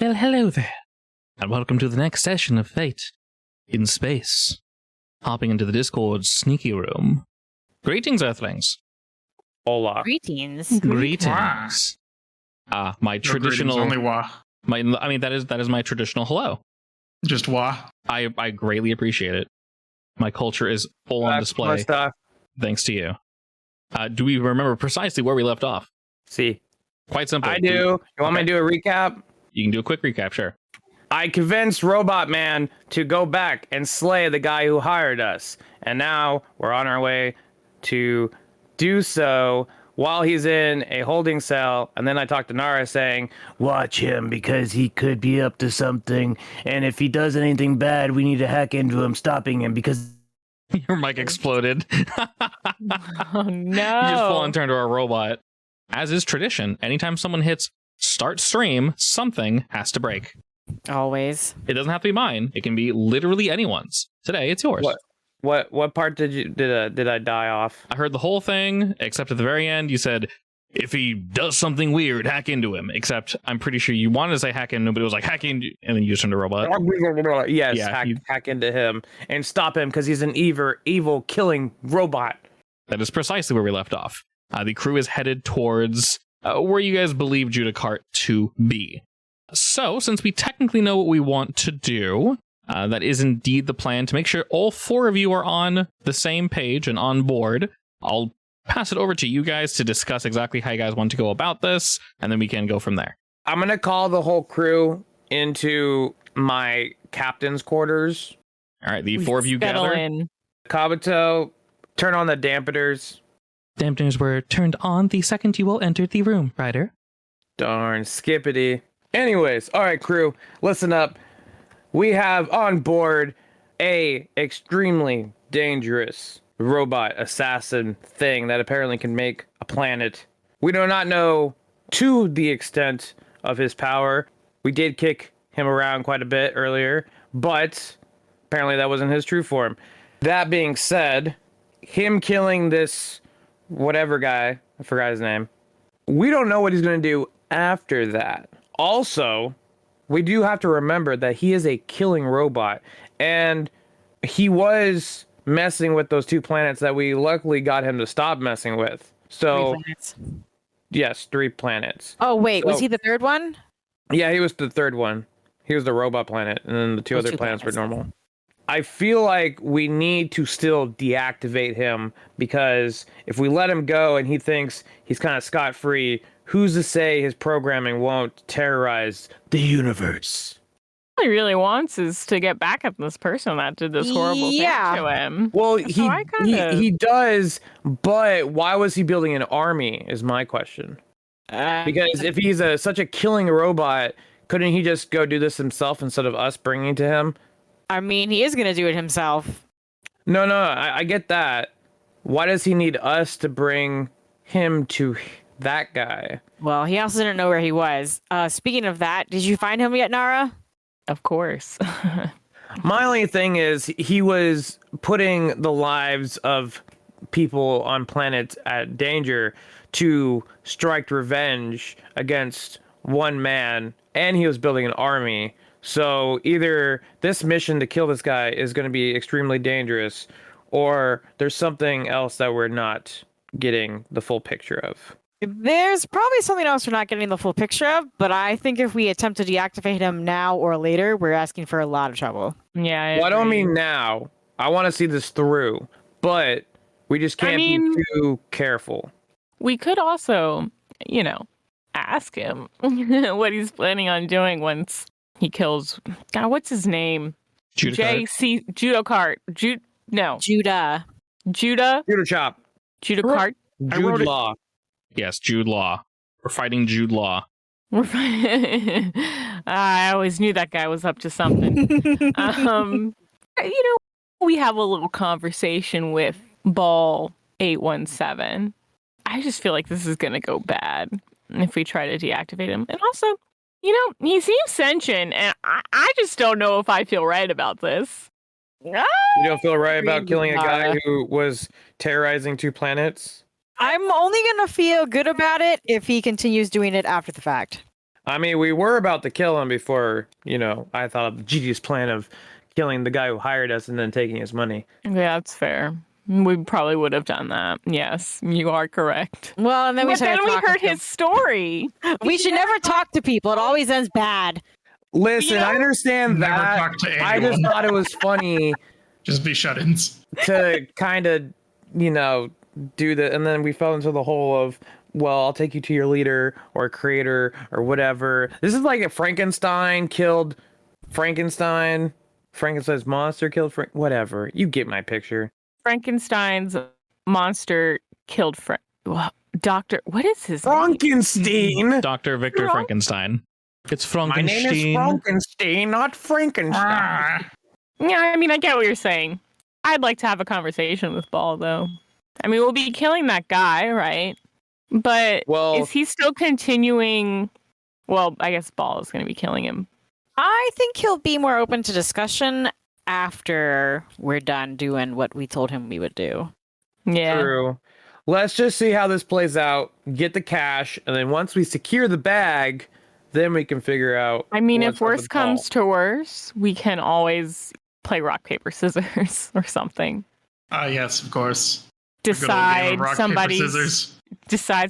Well, hello there, and welcome to the next session of Fate in Space. Hopping into the Discord's sneaky room. Greetings, Earthlings. Hola. Greetings. Greetings. My traditional... Only wah. that is my traditional hello. Just wah. I greatly appreciate it. My culture is full on display. Thanks to you. Do we remember precisely where we left off? See. Quite simple. I do. You want me to do a recap? You can do a quick recap, sure. I convinced Robot Man to go back and slay the guy who hired us. And now we're on our way to do so while he's in a holding cell. And then I talked to Nara saying, watch him because he could be up to something. And if he does anything bad, we need to hack into him, stopping him because... Your mic exploded. Oh, no. You just full on turned to a robot. As is tradition, anytime someone hits start stream, something has to break. Always. It doesn't have to be mine. It can be literally anyone's. Today, it's yours. What part did I die off? I heard the whole thing, except at the very end, you said, if he does something weird, hack into him. Except, I'm pretty sure you wanted to say hack into him, but it was like, hack into, and then you just turned to robot. Yes, Yeah, hack into him and stop him because he's an evil killing robot. That is precisely where we left off. The crew is headed towards where you guys believe Judicart to be. So, since we technically know what we want to do, that is indeed the plan to make sure all four of you are on the same page and on board. I'll pass it over to you guys to discuss exactly how you guys want to go about this, and then we can go from there. I'm going to call the whole crew into my captain's quarters. All right, the four of you gather. In. Kabuto, turn on the dampeners. Dampeners were turned on the second you all entered the room, Ryder. Darn, skippity. Anyways, all right, crew, listen up. We have on board a extremely dangerous robot assassin thing that apparently can make a planet. We do not know to the extent of his power. We did kick him around quite a bit earlier, but apparently that wasn't his true form. That being said, him killing this whatever guy, I forgot his name, we don't know what he's going to do after that. Also, we do have to remember that he is a killing robot, and he was messing with those two planets that we luckily got him to stop messing with. So, 3 planets. yes, 3 planets. Oh, wait, So- was he the third one? Yeah, he was the third one. He was the robot planet, and then the two Those other two planets were planets. normal. I feel like we need to still deactivate him because if we let him go and he thinks he's kind of scot-free, who's to say his programming won't terrorize the universe? All he really wants is to get back at this person that did this horrible thing to him. Well, So I kinda- he does, but why was he building an army is my question. Because if he's such a killing robot, couldn't he just go do this himself instead of us bringing it to him? I mean, he is going to do it himself. No, I get that. Why does he need us to bring him to that guy? Well, he also didn't know where he was. Speaking of that, did you find him yet, Nara? Of course. My only thing is he was putting the lives of people on planets at danger to strike revenge against one man, and he was building an army. So either this mission to kill this guy is going to be extremely dangerous, or there's something else that we're not getting the full picture of. There's probably something else we're not getting the full picture of, but I think if we attempt to deactivate him now or later, we're asking for a lot of trouble. Yeah. Well, I don't agree. mean now. I want to see this through, but we just can't be too careful. We could also, ask him what he's planning on doing once he kills. God, what's his name? Judicart. Judocart. Judah. Judah Computer chop. Judicart. I wrote Jude it- Law. Yes, Jude Law. We're fighting Jude Law. We're fine. I always knew that guy was up to something. We have a little conversation with Ball 817. I just feel like this is going to go bad if we try to deactivate him. And also, he seems sentient, and I just don't know if I feel right about this. You don't feel right about Agreed, killing a guy Nara. who was terrorizing 2 planets? I'm only going to feel good about it if he continues doing it after the fact. I mean, we were about to kill him before, I thought of the genius plan of killing the guy who hired us and then taking his money. Yeah, that's fair. We probably would have done that. Yes, you are correct. Well, and then we heard his story. We should never talk to people. It always ends bad. Listen, I understand Never that. talk to I just anyone. thought it was funny Just be shut-ins. to kind of, do the, and then we fell into the hole of, well, I'll take you to your leader or creator or whatever. This is like if Frankenstein killed Frankenstein, Frankenstein's monster killed whatever. You get my picture. Frankenstein's monster killed Doctor. What is his name? Frankenstein. Dr. Victor Frankenstein. It's My Frankenstein. name is Frankenstein, not Frankenstein. Yeah, I mean, I get what you're saying. I'd like to have a conversation with Ball, though. I mean, we'll be killing that guy, right? But is he still continuing? Well, I guess Ball is going to be killing him. I think he'll be more open to discussion after we're done doing what we told him we would do. Yeah. True. Let's just see how this plays out, get the cash, and then once we secure the bag, then we can figure out. I mean, what's if up worse with Ball. comes to worse, we can always play rock, paper, scissors or something. Yes, of course. A good old game Decide of rock, paper, scissors.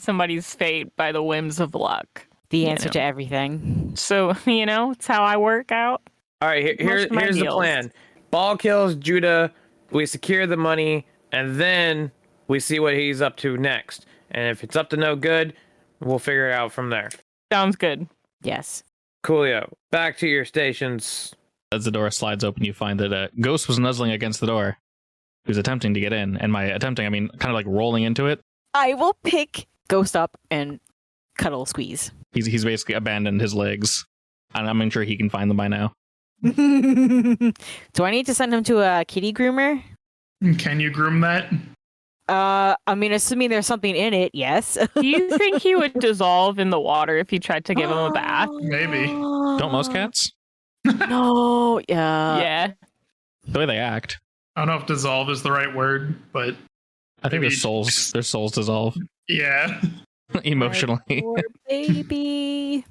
somebody's fate by the whims of luck. The answer to everything. So, it's how I work out. All right, here's my the deals. plan. Ball kills Judah, we secure the money, and then we see what he's up to next. And if it's up to no good, we'll figure it out from there. Sounds good. Yes. Coolio, back to your stations. As the door slides open, you find that Ghost was nuzzling against the door. He was attempting to get in. And by attempting, I mean kind of like rolling into it. I will pick Ghost up and cuddle squeeze. He's basically abandoned his legs. And I'm sure he can find them by now. Do I need to send him to a kitty groomer? Can you groom that? I mean, assuming there's something in it, yes. Do you think he would dissolve in the water if you tried to give him a bath? Maybe. Don't most cats? No, yeah. Yeah. The way they act. I don't know if dissolve is the right word, but I think Maybe their souls dissolve yeah. emotionally. Poor baby.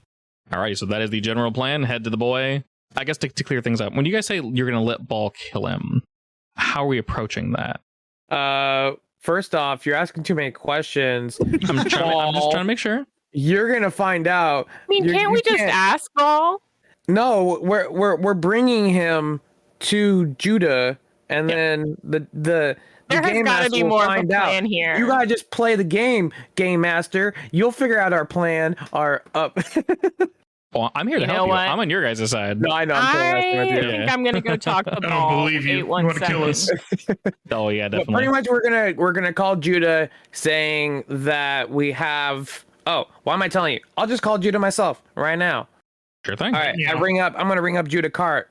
Alright, so that is the general plan. Head to the boy. I guess to clear things up, when you guys say you're going to let Ball kill him, how are we approaching that? First off, you're asking too many questions. I'm just trying to make sure. You're gonna find out. I mean, can't we just ask Ball? No, we're bringing him to Judah, and then the There has game got to master be will more of a find out. plan here. You gotta just play the game master. You'll figure out our plan. Our up. Well, I'm here to You know help you. what? I'm on your guys' side. No, I know. I'm totally messing with you. think I'm gonna go talk to I don't Ball. believe you. You want to kill us. Oh yeah, But definitely. pretty much, we're gonna call Judah, saying that we have. Oh, why am I telling you? I'll just call Judah myself right now. Sure thing. All right, Yeah. I'm gonna ring up Judah Cart.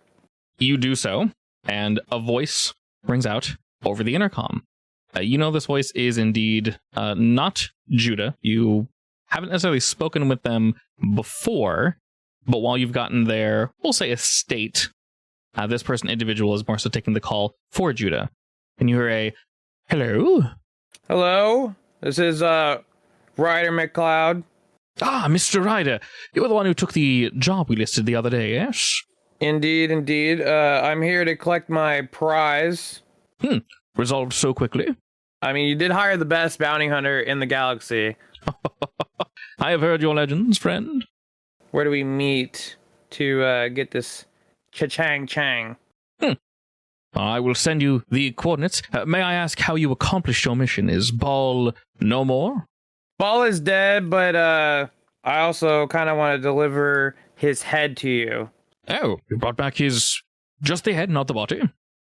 You do so, and a voice rings out over the intercom. You know this voice is indeed not Judah. You haven't necessarily spoken with them before, but while you've gotten their, we'll say, estate, this individual is more so taking the call for Judah. And you hear a, hello? Hello, this is Ryder McCloud. Ah, Mr. Ryder, you're the one who took the job we listed the other day, yes? Indeed. I'm here to collect my prize. Resolved so quickly. I mean, you did hire the best bounty hunter in the galaxy. I have heard your legends, friend. Where do we meet to get this cha-chang chang? I will send you the coordinates. May I ask how you accomplished your mission? Is Ball no more? Ball is dead, but I also kind of want to deliver his head to you. Oh, you brought back just the head, not the body.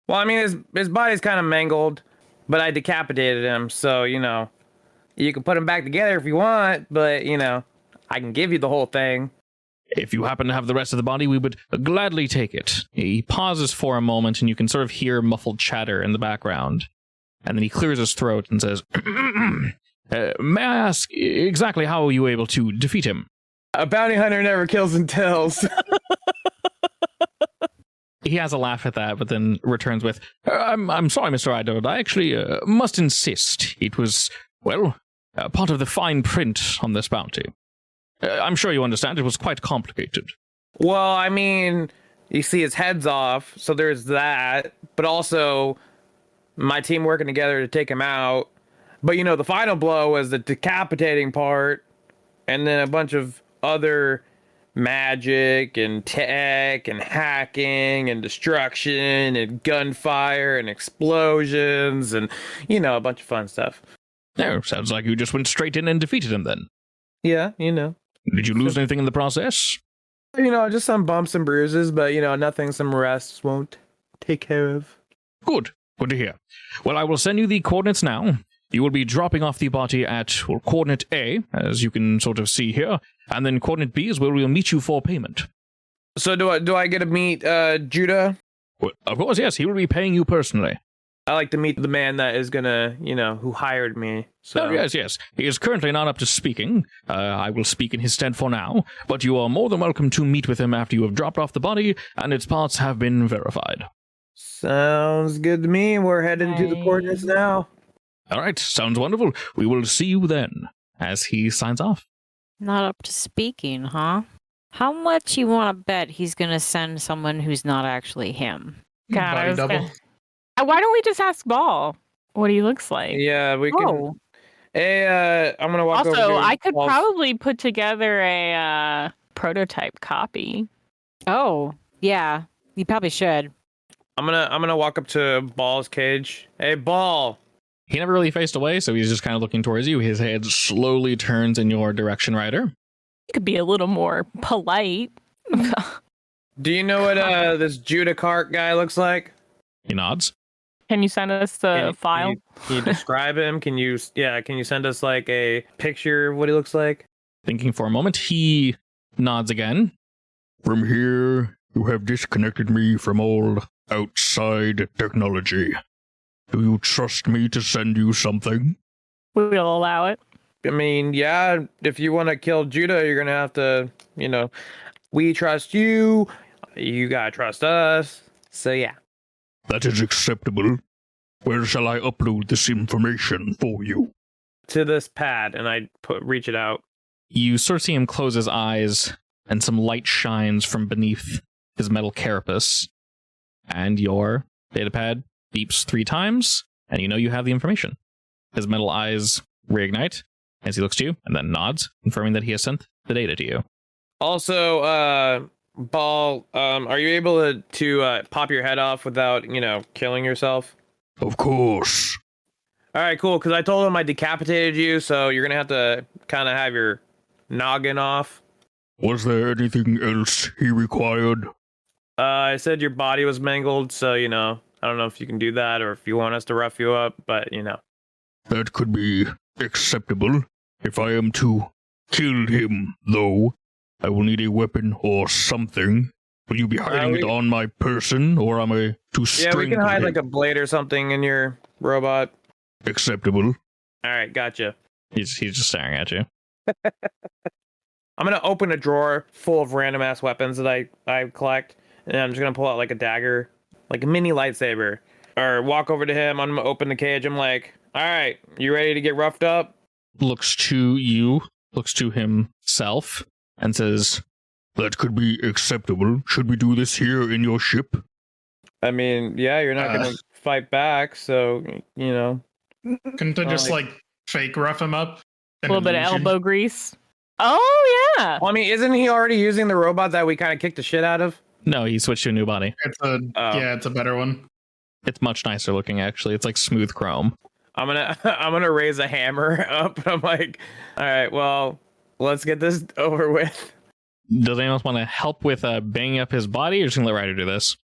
Well, I mean, his body's kind of mangled, but I decapitated him, so, you can put him back together if you want, but, I can give you the whole thing. If you happen to have the rest of the body, we would gladly take it. He pauses for a moment, and you can sort of hear muffled chatter in the background. And then he clears his throat and says, may I ask exactly how were you able to defeat him? A bounty hunter never kills and tells. He has a laugh at that, but then returns with, I'm sorry, Mr. Idod. I actually must insist. It was, well, part of the fine print on this bounty. I'm sure you understand it was quite complicated. Well, I mean, you see his head's off, so there's that. But also, my team working together to take him out. But, the final blow was the decapitating part. And then a bunch of other magic and tech and hacking and destruction and gunfire and explosions and, a bunch of fun stuff. Oh, sounds like you just went straight in and defeated him then. Yeah, Did you lose anything in the process? Just some bumps and bruises, but, nothing some rests won't take care of. Good. Good to hear. Well, I will send you the coordinates now. You will be dropping off the body at coordinate A, as you can sort of see here, and then coordinate B is where we'll meet you for payment. So do I get to meet Judah? Well, of course, yes. He will be paying you personally. I like to meet the man that is gonna, who hired me. So Oh, yes. He is currently not up to speaking. I will speak in his stead for now, but you are more than welcome to meet with him after you have dropped off the body and its parts have been verified. Sounds good to me. We're heading to the coordinates now. All right, sounds wonderful. We will see you then, as he signs off. Not up to speaking, huh? How much you want to bet he's going to send someone who's not actually him? God, I Body was double. Why don't we just ask Ball what he looks like? Yeah, we can. Oh, Hey, I'm gonna walk over. Also, to I could Paul's- probably put together a prototype copy. oh, yeah. You probably should. I'm gonna walk up to Ball's cage. Hey, Ball. He never really faced away, so he's just kind of looking towards you. His head slowly turns in your direction, Ryder. You could be a little more polite. Do you know what this Judah Cart guy looks like? He nods. Can you send us the file? Can you describe him? Can you send us like a picture of what he looks like? Thinking for a moment, he nods again. From here, you have disconnected me from all outside technology. Do you trust me to send you something? We'll allow it. I mean, yeah, if you want to kill Judah, you're gonna have to, we trust you. You gotta trust us. So yeah. That is acceptable. Where shall I upload this information for you? To this pad, and I reach it out. You sort of see him close his eyes, and some light shines from beneath his metal carapace. And your datapad beeps 3 times, and you know you have the information. His metal eyes reignite as he looks to you, and then nods, confirming that he has sent the data to you. Also, Ball, are you able to pop your head off without, killing yourself? Of course. All right, cool. Because I told him I decapitated you, so you're gonna have to kind of have your noggin off. Was there anything else he required? I said your body was mangled, so I don't know if you can do that or if you want us to rough you up, but That could be acceptable. If I am to kill him, though, I will need a weapon or something. Will you be hiding it on my person, or am I to strangle we can hide him? like a blade or something in your robot. Acceptable. All right, gotcha. He's just staring at you. I'm gonna open a drawer full of random ass weapons that I collect, and I'm just gonna pull out like a dagger, like a mini lightsaber, or walk over to him. I'm gonna open the cage. I'm like, all right, you ready to get roughed up? Looks to you, looks to himself, and says, "That could be acceptable. Should we do this here in your ship?" I mean, yeah, you're not gonna fight back, so Couldn't I just fake rough him up? A little bit of elbow grease. Oh, yeah. Well, I mean, isn't he already using the robot that we kind of kicked the shit out of? No, he switched to a new body. It's a better one. It's much nicer looking, actually. It's like smooth chrome. I'm gonna raise a hammer up. I'm like, all right, well, let's get this over with. Does anyone else want to help with banging up his body, or just gonna let Ryder do this?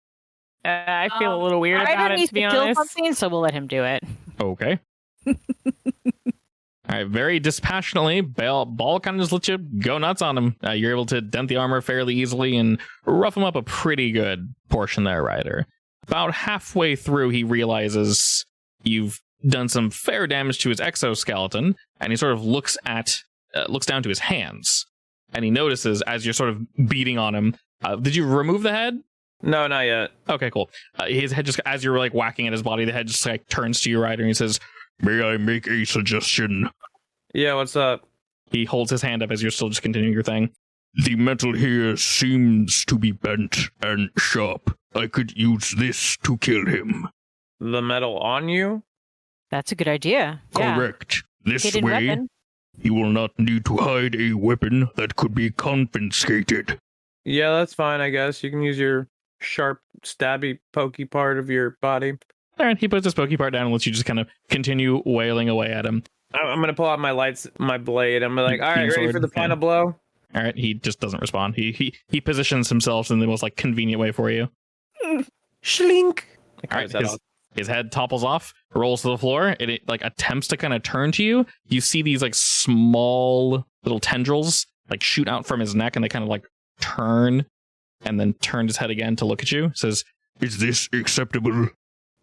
I feel a little weird about it, needs to be kill honest. something, so we'll let him do it. Okay. All right, very dispassionately, Ball kind of just lets you go nuts on him. You're able to dent the armor fairly easily and rough him up a pretty good portion there, Ryder. About halfway through, he realizes you've done some fair damage to his exoskeleton, and he sort of looks down to his hands, and he notices as you're sort of beating on him. Did you remove the head? No, not yet. Okay, cool. His head just, as you're whacking at his body, the head just turns to you, Ryder, and he says, "May I make a suggestion?" Yeah, what's up? He holds his hand up as you're still just continuing your thing. The metal here seems to be bent and sharp. I could use this to kill him. The metal on you? That's a good idea. Yeah. Correct. This Hidden way, weapon. he will not need to hide a weapon that could be confiscated. Yeah, that's fine, I guess. You can use your sharp, stabby, pokey part of your body. All right, he puts his pokey part down and lets you just kind of continue wailing away at him. I'm gonna pull out my blade. I'm like, all right, Beam ready sword? for the final Yeah. blow? All right, he just doesn't respond. He positions himself in the most like convenient way for you. Schlink. All right, his head topples off, rolls to the floor. It like attempts to kind of turn to you. You see these like small little tendrils like shoot out from his neck, and they kind of like turn, and then turn his head again to look at you. Says, "Is this acceptable?"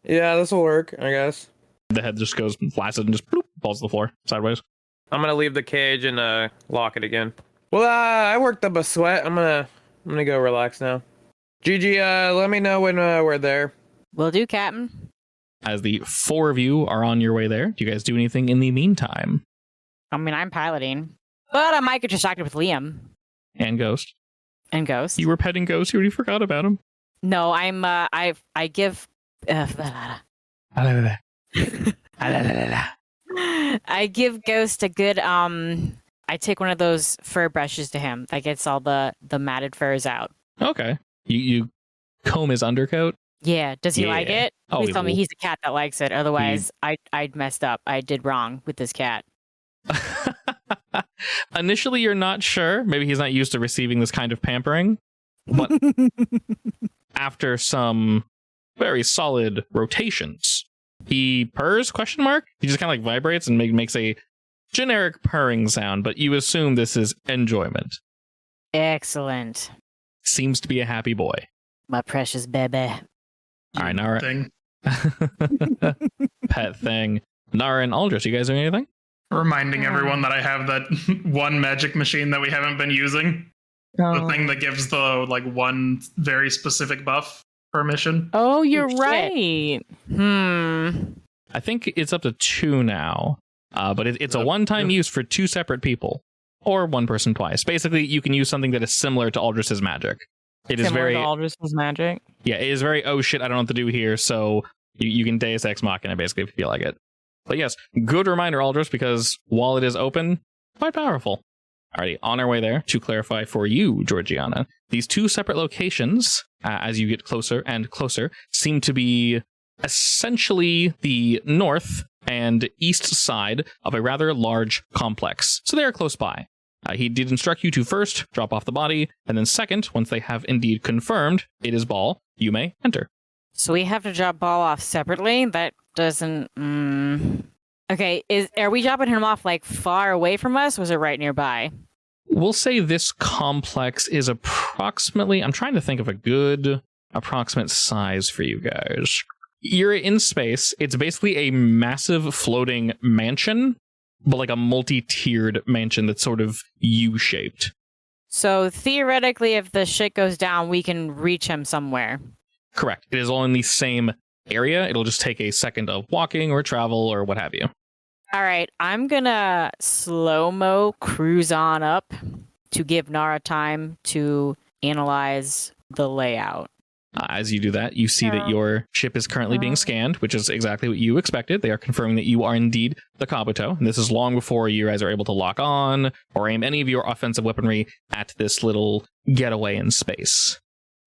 Yeah, this will work, I guess. The head just goes flaccid and just bloop, falls to the floor sideways. I'm gonna leave the cage and lock it again. Well, I worked up a sweat. I'm gonna go relax now. Gigi, let me know when we're there. Will do, Captain. As the four of you are on your way there, do you guys do anything in the meantime? I mean, I'm piloting, but I might get distracted with Liam And Ghost. and Ghost. You were petting Ghost. You already forgot about him. No, I'm. I give. I give Ghost a good. I take one of those fur brushes to him that gets all the matted furs out. Okay. You comb his undercoat. Yeah. Does he like Yeah. it? Oh, Please he tell me will. he's a cat that likes it. Otherwise, I'd messed up. I did wrong with this cat. Initially, you're not sure. Maybe he's not used to receiving this kind of pampering. But after some very solid rotations, he purrs, question mark? He just kind of like vibrates and makes a generic purring sound, but you assume this is enjoyment. Excellent. Seems to be a happy boy. My precious baby. All right, Nara. Thing. Pet thing. Nara and Aldrich, you guys doing anything? Reminding everyone that I have that one magic machine that we haven't been using. The thing that gives the like one very specific buff per mission. Oh, you're Shit. right. I think it's up to 2 now, but it's a one-time use for 2 separate people, or one person twice. Basically, you can use something that is similar to Aldrich's magic. It is Similar very, to Aldrich's magic. yeah, it is very, oh shit, I don't know what to do here, so you can Deus Ex Machina, basically, if you feel like it. But yes, good reminder, Aldrich, because while it is open, quite powerful. Alrighty, on our way there, to clarify for you, Georgiana, these 2 separate locations, as you get closer and closer, seem to be essentially the north and east side of a rather large complex. So they are close by. He did instruct you to first drop off the body, and then second, once they have indeed confirmed it is Ball, you may enter. So we have to drop Ball off separately? That doesn't... Okay, are we dropping him off like far away from us, or is it right nearby? We'll say this complex is approximately, I'm trying to think of a good approximate size for you guys. You're in space. It's basically a massive floating mansion, but like a multi-tiered mansion that's sort of U-shaped. So theoretically, if the shit goes down, we can reach him somewhere. Correct. It is all in the same area. It'll just take a second of walking or travel or what have you. All right, I'm gonna slow-mo cruise on up to give Nara time to analyze the layout. As you do that, you see that your ship is currently being scanned, which is exactly what you expected. They are confirming that you are indeed the Kabuto. And this is long before you guys are able to lock on or aim any of your offensive weaponry at this little getaway in space.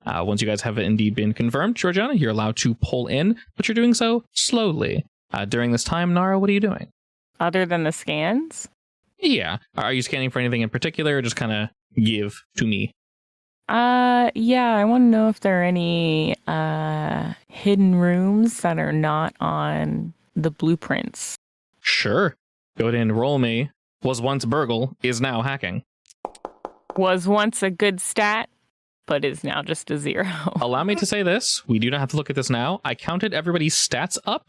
Once you guys have indeed been confirmed, Georgiana, you're allowed to pull in, but you're doing so slowly. During this time, Nara, what are you doing? Other than the scans? Yeah. Are you scanning for anything in particular, or just kind of give to me? Yeah, I want to know if there are any hidden rooms that are not on the blueprints. Sure. Go ahead and roll me. Was once Burgle, is now hacking. Was once a good stat, but is now just a 0. Allow me to say this. We do not have to look at this now. I counted everybody's stats up,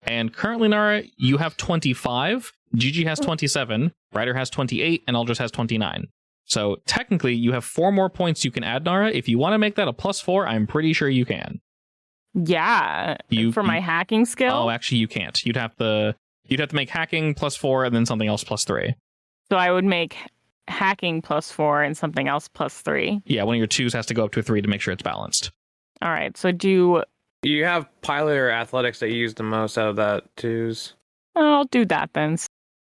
and currently, Nara, you have 25. Gigi has 27. Ryder has 28, and Aldrich has 29. So technically, you have 4 more points you can add, Nara. If you want to make that a +4, I'm pretty sure you can. Yeah, for my hacking skill. Oh, actually, you can't. You'd have to make hacking +4 and then something else +3. So I would make hacking +4 and something else +3. Yeah, one of your 2s has to go up to a 3 to make sure it's balanced. All right. So You have pilot or athletics that you use the most out of that 2s. I'll do that then.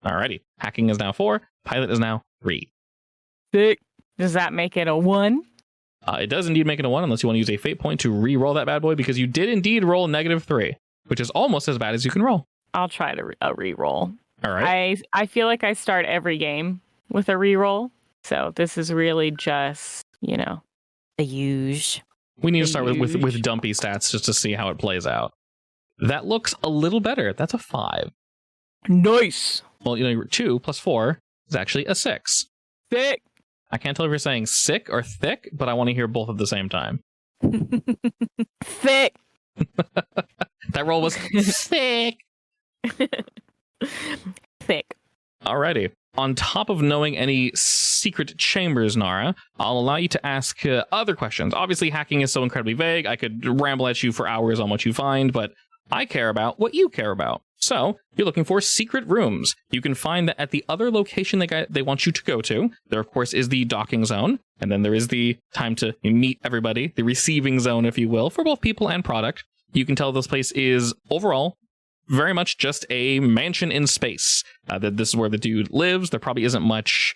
Alrighty. Hacking is now 4. Pilot is now 3. Sick. Does that make it a 1? It does indeed make it a 1 unless you want to use a fate point to re-roll that bad boy, because you did indeed roll -3, which is almost as bad as you can roll. I'll try to re-roll. All right. I feel like I start every game with a re-roll. So this is really just, The huge. We need to start with dumpy stats just to see how it plays out. That looks a little better. That's a 5. Nice. Well, your 2 + 4 is actually a 6. Thick. I can't tell if you're saying sick or thick, but I want to hear both at the same time. Thick. That roll was thick. Thick. Alrighty. On top of knowing any secret chambers, Nara, I'll allow you to ask other questions. Obviously, hacking is so incredibly vague. I could ramble at you for hours on what you find, but I care about what you care about. So, you're looking for secret rooms. You can find that at the other location they want you to go to. There, of course, is the docking zone, and then there is the time to meet everybody, the receiving zone, if you will, for both people and product. You can tell this place is, overall, very much just a mansion in space. That this is where the dude lives. There probably isn't much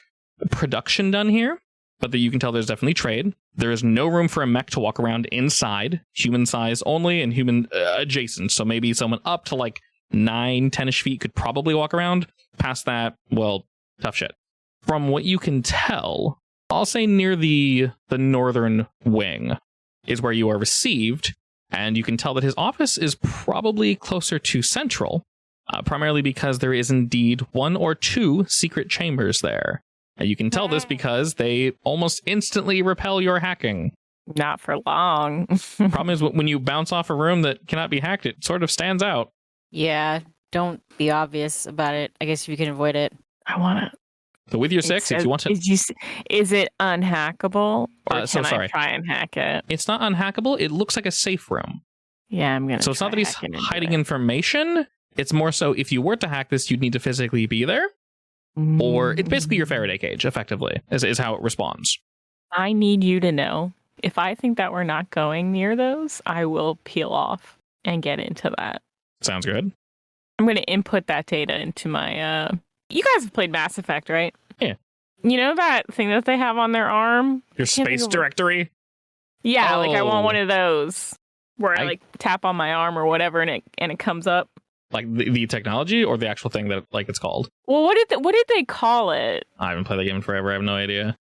production done here, but you can tell there's definitely trade. There is no room for a mech to walk around inside, human size only and human adjacent. So maybe someone up to like 9-10ish feet could probably walk around. Past that, well, tough shit. From what you can tell, I'll say near the northern wing is where you are received, and you can tell that his office is probably closer to central, primarily because there is indeed 1 or 2 secret chambers there. And you can tell this because they almost instantly repel your hacking. Not for long. Problem is, when you bounce off a room that cannot be hacked, it sort of stands out. Yeah, don't be obvious about it. I guess if you can avoid it. I want to. So with your 6, if you want to... Is it unhackable? Or I try and hack it? It's not unhackable. It looks like a safe room. Yeah, I'm going to. So it's not that he's hiding information. It's more so if you were to hack this, you'd need to physically be there. Or it's basically your Faraday cage, effectively, is how it responds. I need you to know, if I think that we're not going near those, I will peel off and get into that. Sounds good. I'm going to input that data into my... You guys have played Mass Effect, right? Yeah. You know that thing that they have on their arm? Your space directory? Yeah, Oh. like I want one of those where I like tap on my arm or whatever and it comes up. Like the technology or the actual thing that like it's called? Well, what did they call it? I haven't played the game in forever. I have no idea.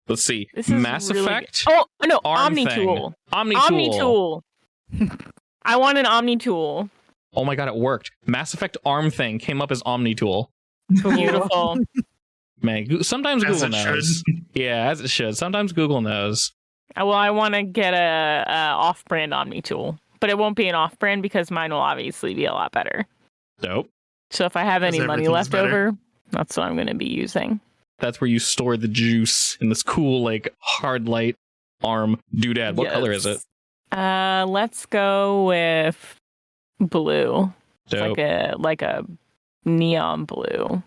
Let's see. This is Mass really Effect? Oh, no, Arm Omni thing. Tool. Omni Tool. I want an Omni Tool. Oh my god, it worked. Mass Effect arm thing came up as Omni Tool. Beautiful. Man, sometimes As Google it knows. Yeah, as it should. Sometimes Google knows. Well, I want to get a off-brand Omni Tool, but it won't be an off-brand because mine will obviously be a lot better. Dope. So if I have any money everything's left better. over, that's what I'm going to be using. That's where you store the juice in this cool, like, hard light arm doodad. What color is it? Let's go with blue. Dope. It's like a neon blue.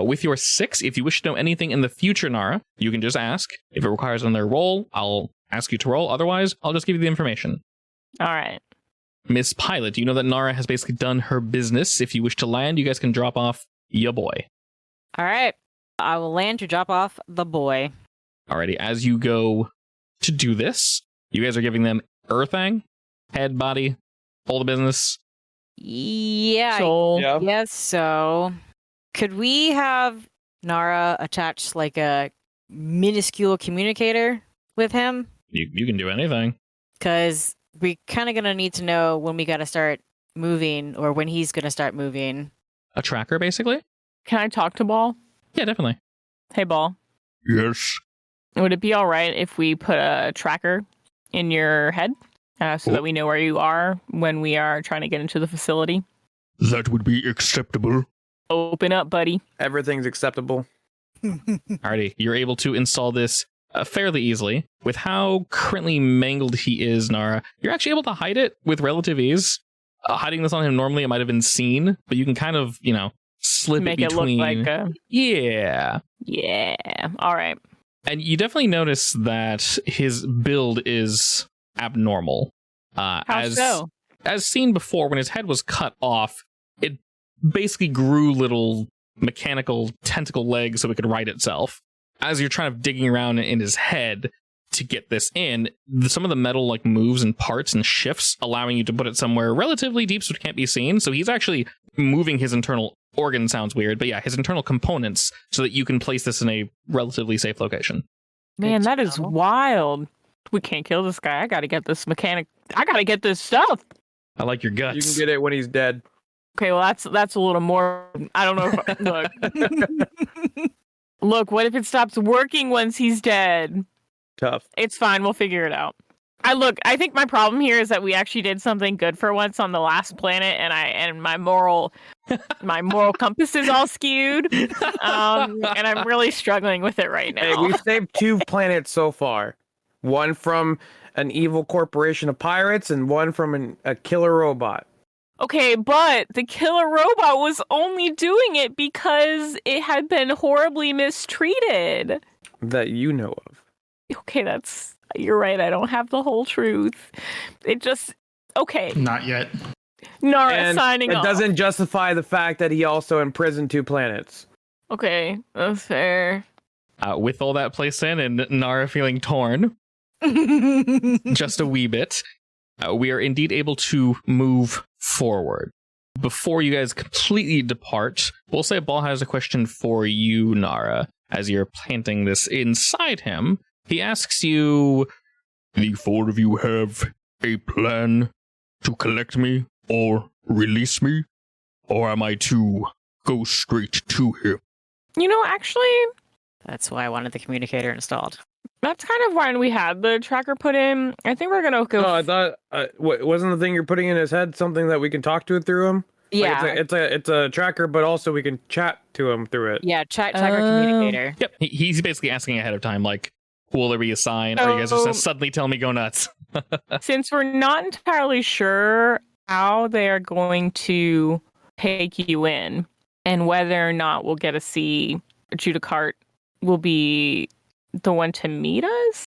With your 6, if you wish to know anything in the future, Nara, you can just ask. If it requires another roll, I'll ask you to roll. Otherwise, I'll just give you the information. All right. Miss Pilot, you know that Nara has basically done her business. If you wish to land, you guys can drop off ya boy. All right. I will land to drop off the boy. Alrighty, as you go to do this, you guys are giving them Earthang, head, body, all the business. Yeah, Soul. Yeah. I guess so. Could we have Nara attach like a minuscule communicator with him? You can do anything. Because we're kind of going to need to know when we got to start moving or when he's going to start moving. A tracker, basically? Can I talk to Ball? Yeah, definitely. Hey, Ball. Yes. Would it be all right if we put a tracker in your head so that we know where you are when we are trying to get into the facility? That would be acceptable. Open up, buddy. Everything's acceptable. Alrighty, you're able to install this fairly easily. With how currently mangled he is, Nara, you're actually able to hide it with relative ease. Hiding this on him normally, it might have been seen, but you can kind of, slip Make it it look between. like a... Yeah. Yeah. All right. And you definitely notice that his build is abnormal. How so? As seen before, when his head was cut off, it basically grew little mechanical tentacle legs so it could right itself. As you're trying to digging around in his head to get this in, some of the metal like moves and parts and shifts, allowing you to put it somewhere relatively deep so it can't be seen. So he's actually moving his internal organ, sounds weird, but yeah, his internal components so that you can place this in a relatively safe location. Man, that is wild. We can't kill this guy. I gotta get this mechanic. I gotta get this stuff. I like your guts. You can get it when he's dead. Okay, well that's a little more. I don't know. Look, look. What if it stops working once he's dead? Tough. It's fine. We'll figure it out. I think my problem here is that we actually did something good for once on the last planet, and my moral compass is all skewed, and I'm really struggling with it right now. Hey, we've saved 2 planets so far. One from an evil corporation of pirates, and one from a killer robot. Okay, but the killer robot was only doing it because it had been horribly mistreated. That you know of. Okay, you're right. I don't have the whole truth. It just okay. Not yet. Nara And signing it off. doesn't justify the fact that he also imprisoned 2 planets. Okay, that's fair. With all that placed in and Nara feeling torn just a wee bit, we are indeed able to move forward. Before you guys completely depart, we'll say Ball has a question for you, Nara, as you're planting this inside him. He asks you, the 4 of you have a plan to collect me or release me? Or am I to go straight to him? You know, actually, That's why I wanted the communicator installed. that's kind of why we had the tracker put in. I think we're gonna go. No, I thought wasn't the thing you're putting in his head something that we can talk to it through him? yeah, Like, it's a tracker, but also we can chat to him through it. Yeah, tracker communicator. Yep, he's basically asking ahead of time, like, will there be a sign? Or you guys just gonna suddenly tell me go nuts? since we're not entirely sure how they are going to take you in, and whether or not we'll get to see Judicart will be the one to meet us.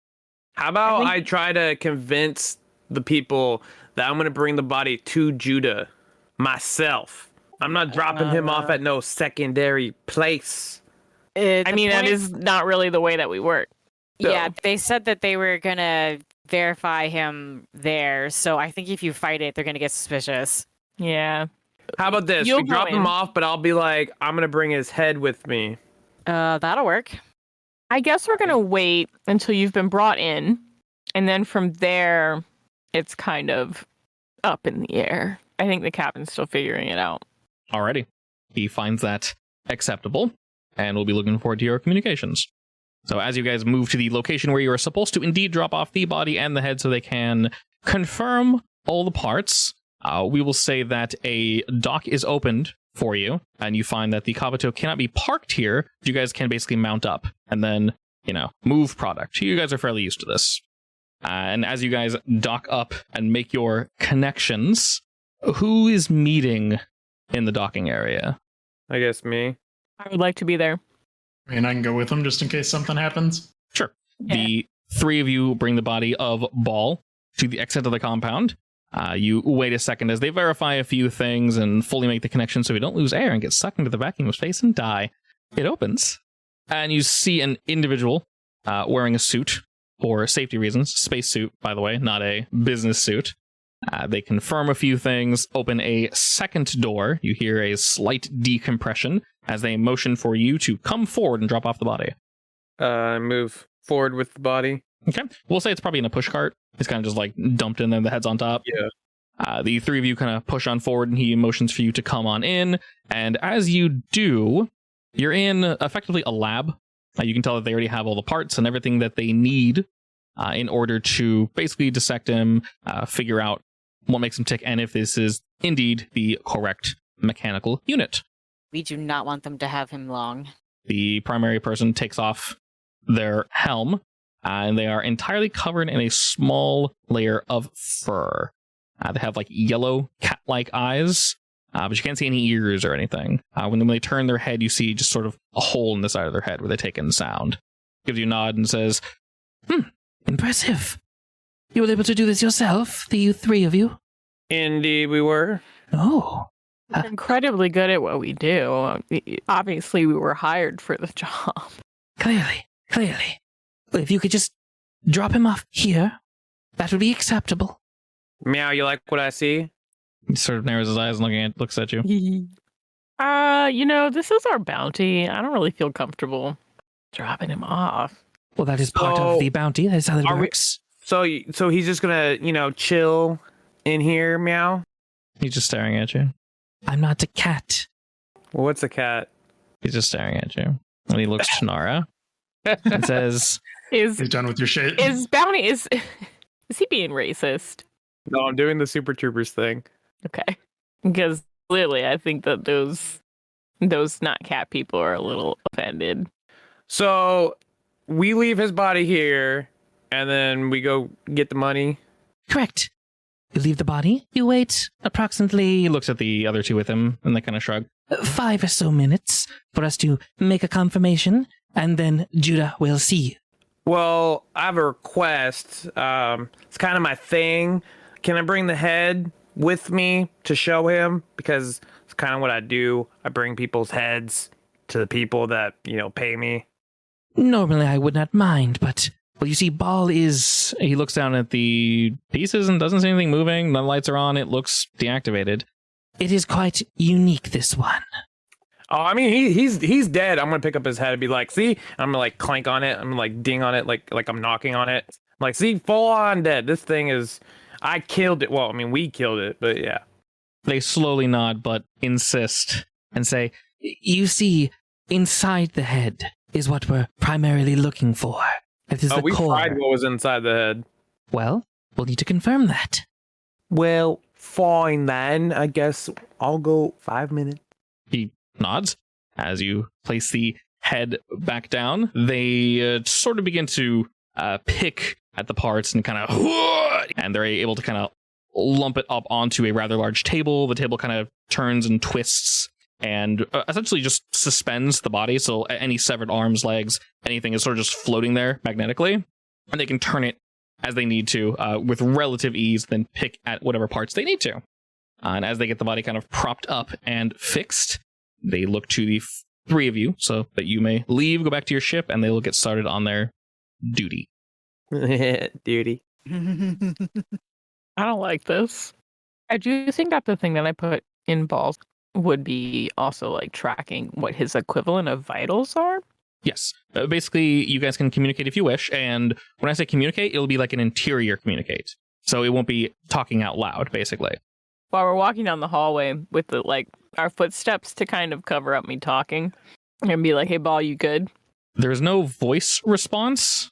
How about I I try to convince the people that I'm going to bring the body to Judah myself? I'm not dropping him off at no secondary place. I mean, that is not really the way that we work. Yeah, they said that they were gonna verify him there, so I think if you fight it, they're gonna get suspicious. Yeah. How about this? You'll We drop go him in. off, but I'll be like, I'm going to bring his head with me. That'll work. I guess we're gonna wait until you've been brought in, and then from there, it's kind of up in the air. I think the captain's still figuring it out. Alrighty. He finds that acceptable, and we'll be looking forward to your communications. So as you guys move to the location where you are supposed to indeed drop off the body and the head so they can confirm all the parts, we will say that a dock is opened for you, and you find that the Kabuto cannot be parked here. You guys can basically mount up and then, move product. You guys are fairly used to this. And as you guys dock up and make your connections, who is meeting in the docking area? I guess me. I would like to be there. I mean, I can go with them just in case something happens. Sure. Yeah. The 3 of you bring the body of Ball to the exit of the compound. You wait a second as they verify a few things and fully make the connection so we don't lose air and get sucked into the vacuum of space and die. It opens, and you see an individual wearing a suit for safety reasons. Space suit, by the way, not a business suit. They confirm a few things, open a second door. You hear a slight decompression as they motion for you to come forward and drop off the body. Move forward with the body. Okay. We'll say it's probably in a push cart. It's kind of just like dumped in there, the head's on top. Yeah. The 3 of you kind of push on forward and he motions for you to come on in. And as you do, you're in effectively a lab. You can tell that they already have all the parts and everything that they need in order to basically dissect him, figure out what makes him tick, and if this is indeed the correct mechanical unit. We do not want them to have him long. The primary person takes off their helm, and they are entirely covered in a small layer of fur. They have like yellow cat-like eyes, but you can't see any ears or anything. When they turn their head, you see just sort of a hole in the side of their head where they take in sound. Gives you a nod and says, Impressive. You were able to do this yourself, the three of you? Indeed, we were. Oh. We're incredibly good at what we do. Obviously, we were hired for the job. Clearly. Well, if you could just drop him off here, that would be acceptable. Meow, you like what I see? he sort of narrows his eyes and looks at you. This is our bounty. I don't really feel comfortable dropping him off. Well, that is part of the bounty. That's how it Are we- works. So he's just gonna, chill in here, Meow? He's just staring at you. I'm not a cat. What's a cat? He's just staring at you. And he looks to Nara and says, Is You're done with your shit. bounty is he being racist? No, I'm doing the Super Troopers thing. Okay, because clearly I think that those not cat people are a little offended. So we leave his body here, and then we go get the money. Correct. You leave the body, you wait approximately he looks at the other two with him and they kind of shrug. 5 or so minutes for us to make a confirmation, and then Judah will see you. Well, I have a request. It's kind of my thing. Can I bring the head with me to show him? Because it's kind of what I do. I bring people's heads to the people that, pay me. Normally I would not mind, but, well, you see, Ball is... He looks down at the pieces and doesn't see anything moving. None of the lights are on. It looks deactivated. It is quite unique, this one. Oh, I mean, he's dead. I'm gonna pick up his head and be like, see? I'm gonna clank on it. I'm gonna ding on it like I'm knocking on it. I'm like, see, full on dead. This thing is. I killed it. Well, I mean, we killed it, but yeah. They slowly nod but insist and say, You see, inside the head is what we're primarily looking for. It is the We core. tried what was inside the head. Well, we'll need to confirm that. Well, fine then. I guess I'll go 5 minutes. he nods. As you place the head back down, they sort of begin to pick at the parts and kind of, and they're able to kind of lump it up onto a rather large table. The table kind of turns and twists and essentially just suspends the body. So any severed arms, legs, anything is sort of just floating there magnetically, and they can turn it as they need to with relative ease, then pick at whatever parts they need to. And as they get the body kind of propped up and fixed, they look to the three of you so that you may leave, go back to your ship, and they will get started on their duty. Duty. I don't like this. I do think that the thing that I put in Balls would be also tracking what his equivalent of vitals are. Yes. Basically, you guys can communicate if you wish, and when I say communicate, it'll be like an interior communicate. So it won't be talking out loud, basically. While we're walking down the hallway with our footsteps to kind of cover up me talking, and be like, "Hey, Ball, you good?" There's no voice response,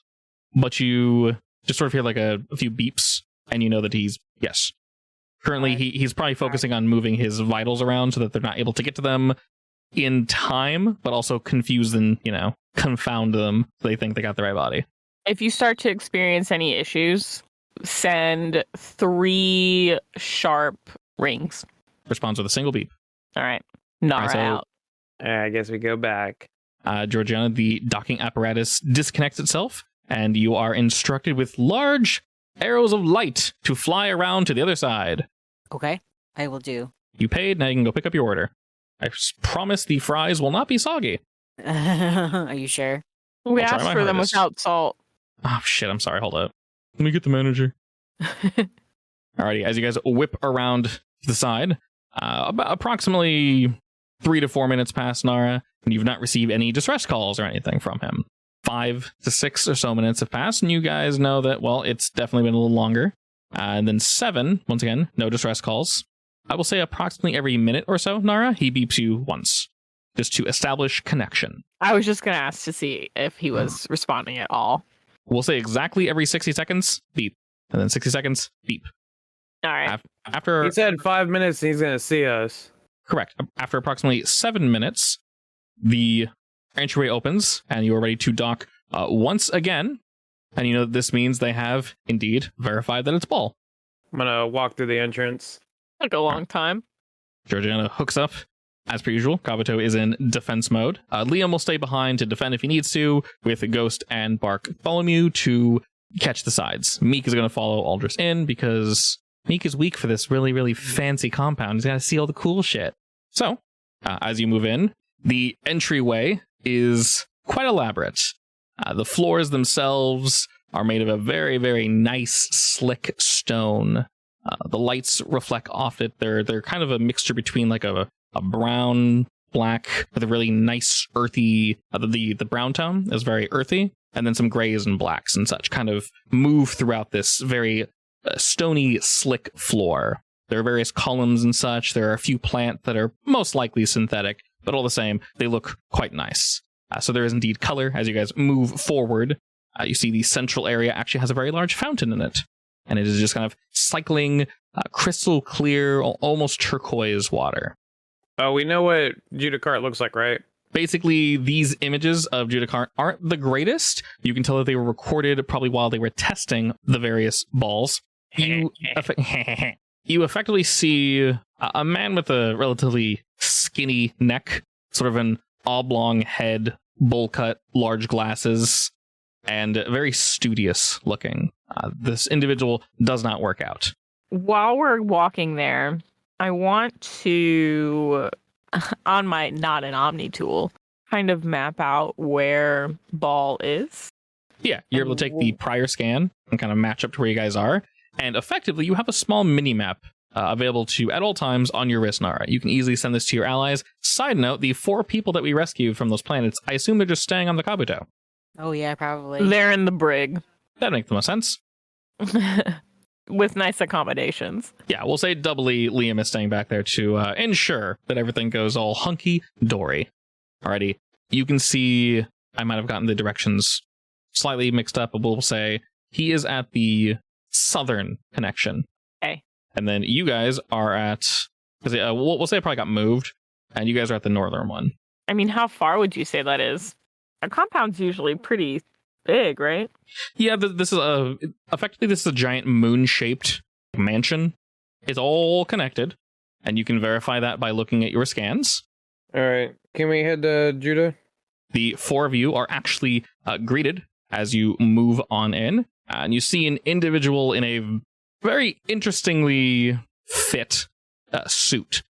but you just sort of hear a few beeps, and you know that he's yes. Currently, he's probably focusing on moving his vitals around so that they're not able to get to them in time, but also confuse and, confound them so they think they got the right body. If you start to experience any issues, send 3 sharp rings. Responds with a single beep. All right. Nara Alright, so- out. I guess we go back. Georgiana, the docking apparatus disconnects itself, and you are instructed with large arrows of light to fly around to the other side. Okay, I will do. You paid, now you can go pick up your order. I promise the fries will not be soggy. Are you sure? We I'll try asked my for them hardest. without salt. Oh, shit, I'm sorry, hold up. Let me get the manager. Alrighty, as you guys whip around to the side, about approximately 3 to 4 minutes past Nara, and you've not received any distress calls or anything from him. 5 to 6 or so minutes have passed, and you guys know that, well, it's definitely been a little longer. And then 7, once again, no distress calls. I will say approximately every minute or so, Nara, he beeps you once, just to establish connection. I was just going to ask to see if he was responding at all. We'll say exactly every 60 seconds, beep. And then 60 seconds, beep. All right. After He said 5 minutes and he's gonna see us. Correct. After approximately 7 minutes, the entryway opens, and you are ready to dock once again. And you know this means they have indeed verified that it's Ball. I'm gonna walk through the entrance. Took a long time. Georgiana hooks up. As per usual, Kabuto is in defense mode. Liam will stay behind to defend if he needs to, with Ghost and Bartholomew to catch the sides. Meek is going to follow Aldris in because Meek is weak for this really, really fancy compound. He's got to see all the cool shit. So, as you move in, the entryway is quite elaborate. The floors themselves are made of a very, very nice, slick stone. The lights reflect off it. They're kind of a mixture between like a brown, black, with a really nice, earthy... the brown tone is very earthy, and then some grays and blacks and such kind of move throughout this very stony, slick floor. There are various columns and such. There are a few plants that are most likely synthetic, but all the same, they look quite nice. So there is indeed color as you guys move forward. You see the central area actually has a very large fountain in it, and it is just kind of cycling crystal clear, almost turquoise water. Oh, we know what Judicart looks like, right? Basically, these images of Judicart aren't the greatest. You can tell that they were recorded probably while they were testing the various balls. You effectively see a man with a relatively skinny neck, sort of an oblong head, bowl cut, large glasses, and very studious looking. This individual does not work out. While we're walking there, I want to, on my not an Omni tool, kind of map out where Ball is. Yeah, you're able to take the prior scan and kind of match up to where you guys are. And effectively, you have a small mini-map available to you at all times on your wrist, Nara. You can easily send this to your allies. Side note, the 4 people that we rescued from those planets, I assume they're just staying on the Kabuto. Oh, yeah, probably. They're in the brig. That makes the most sense. With nice accommodations. Yeah, we'll say doubly Liam is staying back there to ensure that everything goes all hunky-dory. Alrighty, you can see, I might have gotten the directions slightly mixed up, but we'll say he is at the southern connection. Okay. And then you guys are at, we'll say it probably got moved, and you guys are at the northern one. I mean, how far would you say that is? A compound's usually pretty big, right? Yeah, this is effectively this is a giant moon-shaped mansion. It's all connected, and you can verify that by looking at your scans. All right. Can we head to Judah? The 4 of you are actually greeted as you move on in, and you see an individual in a very interestingly fit suit.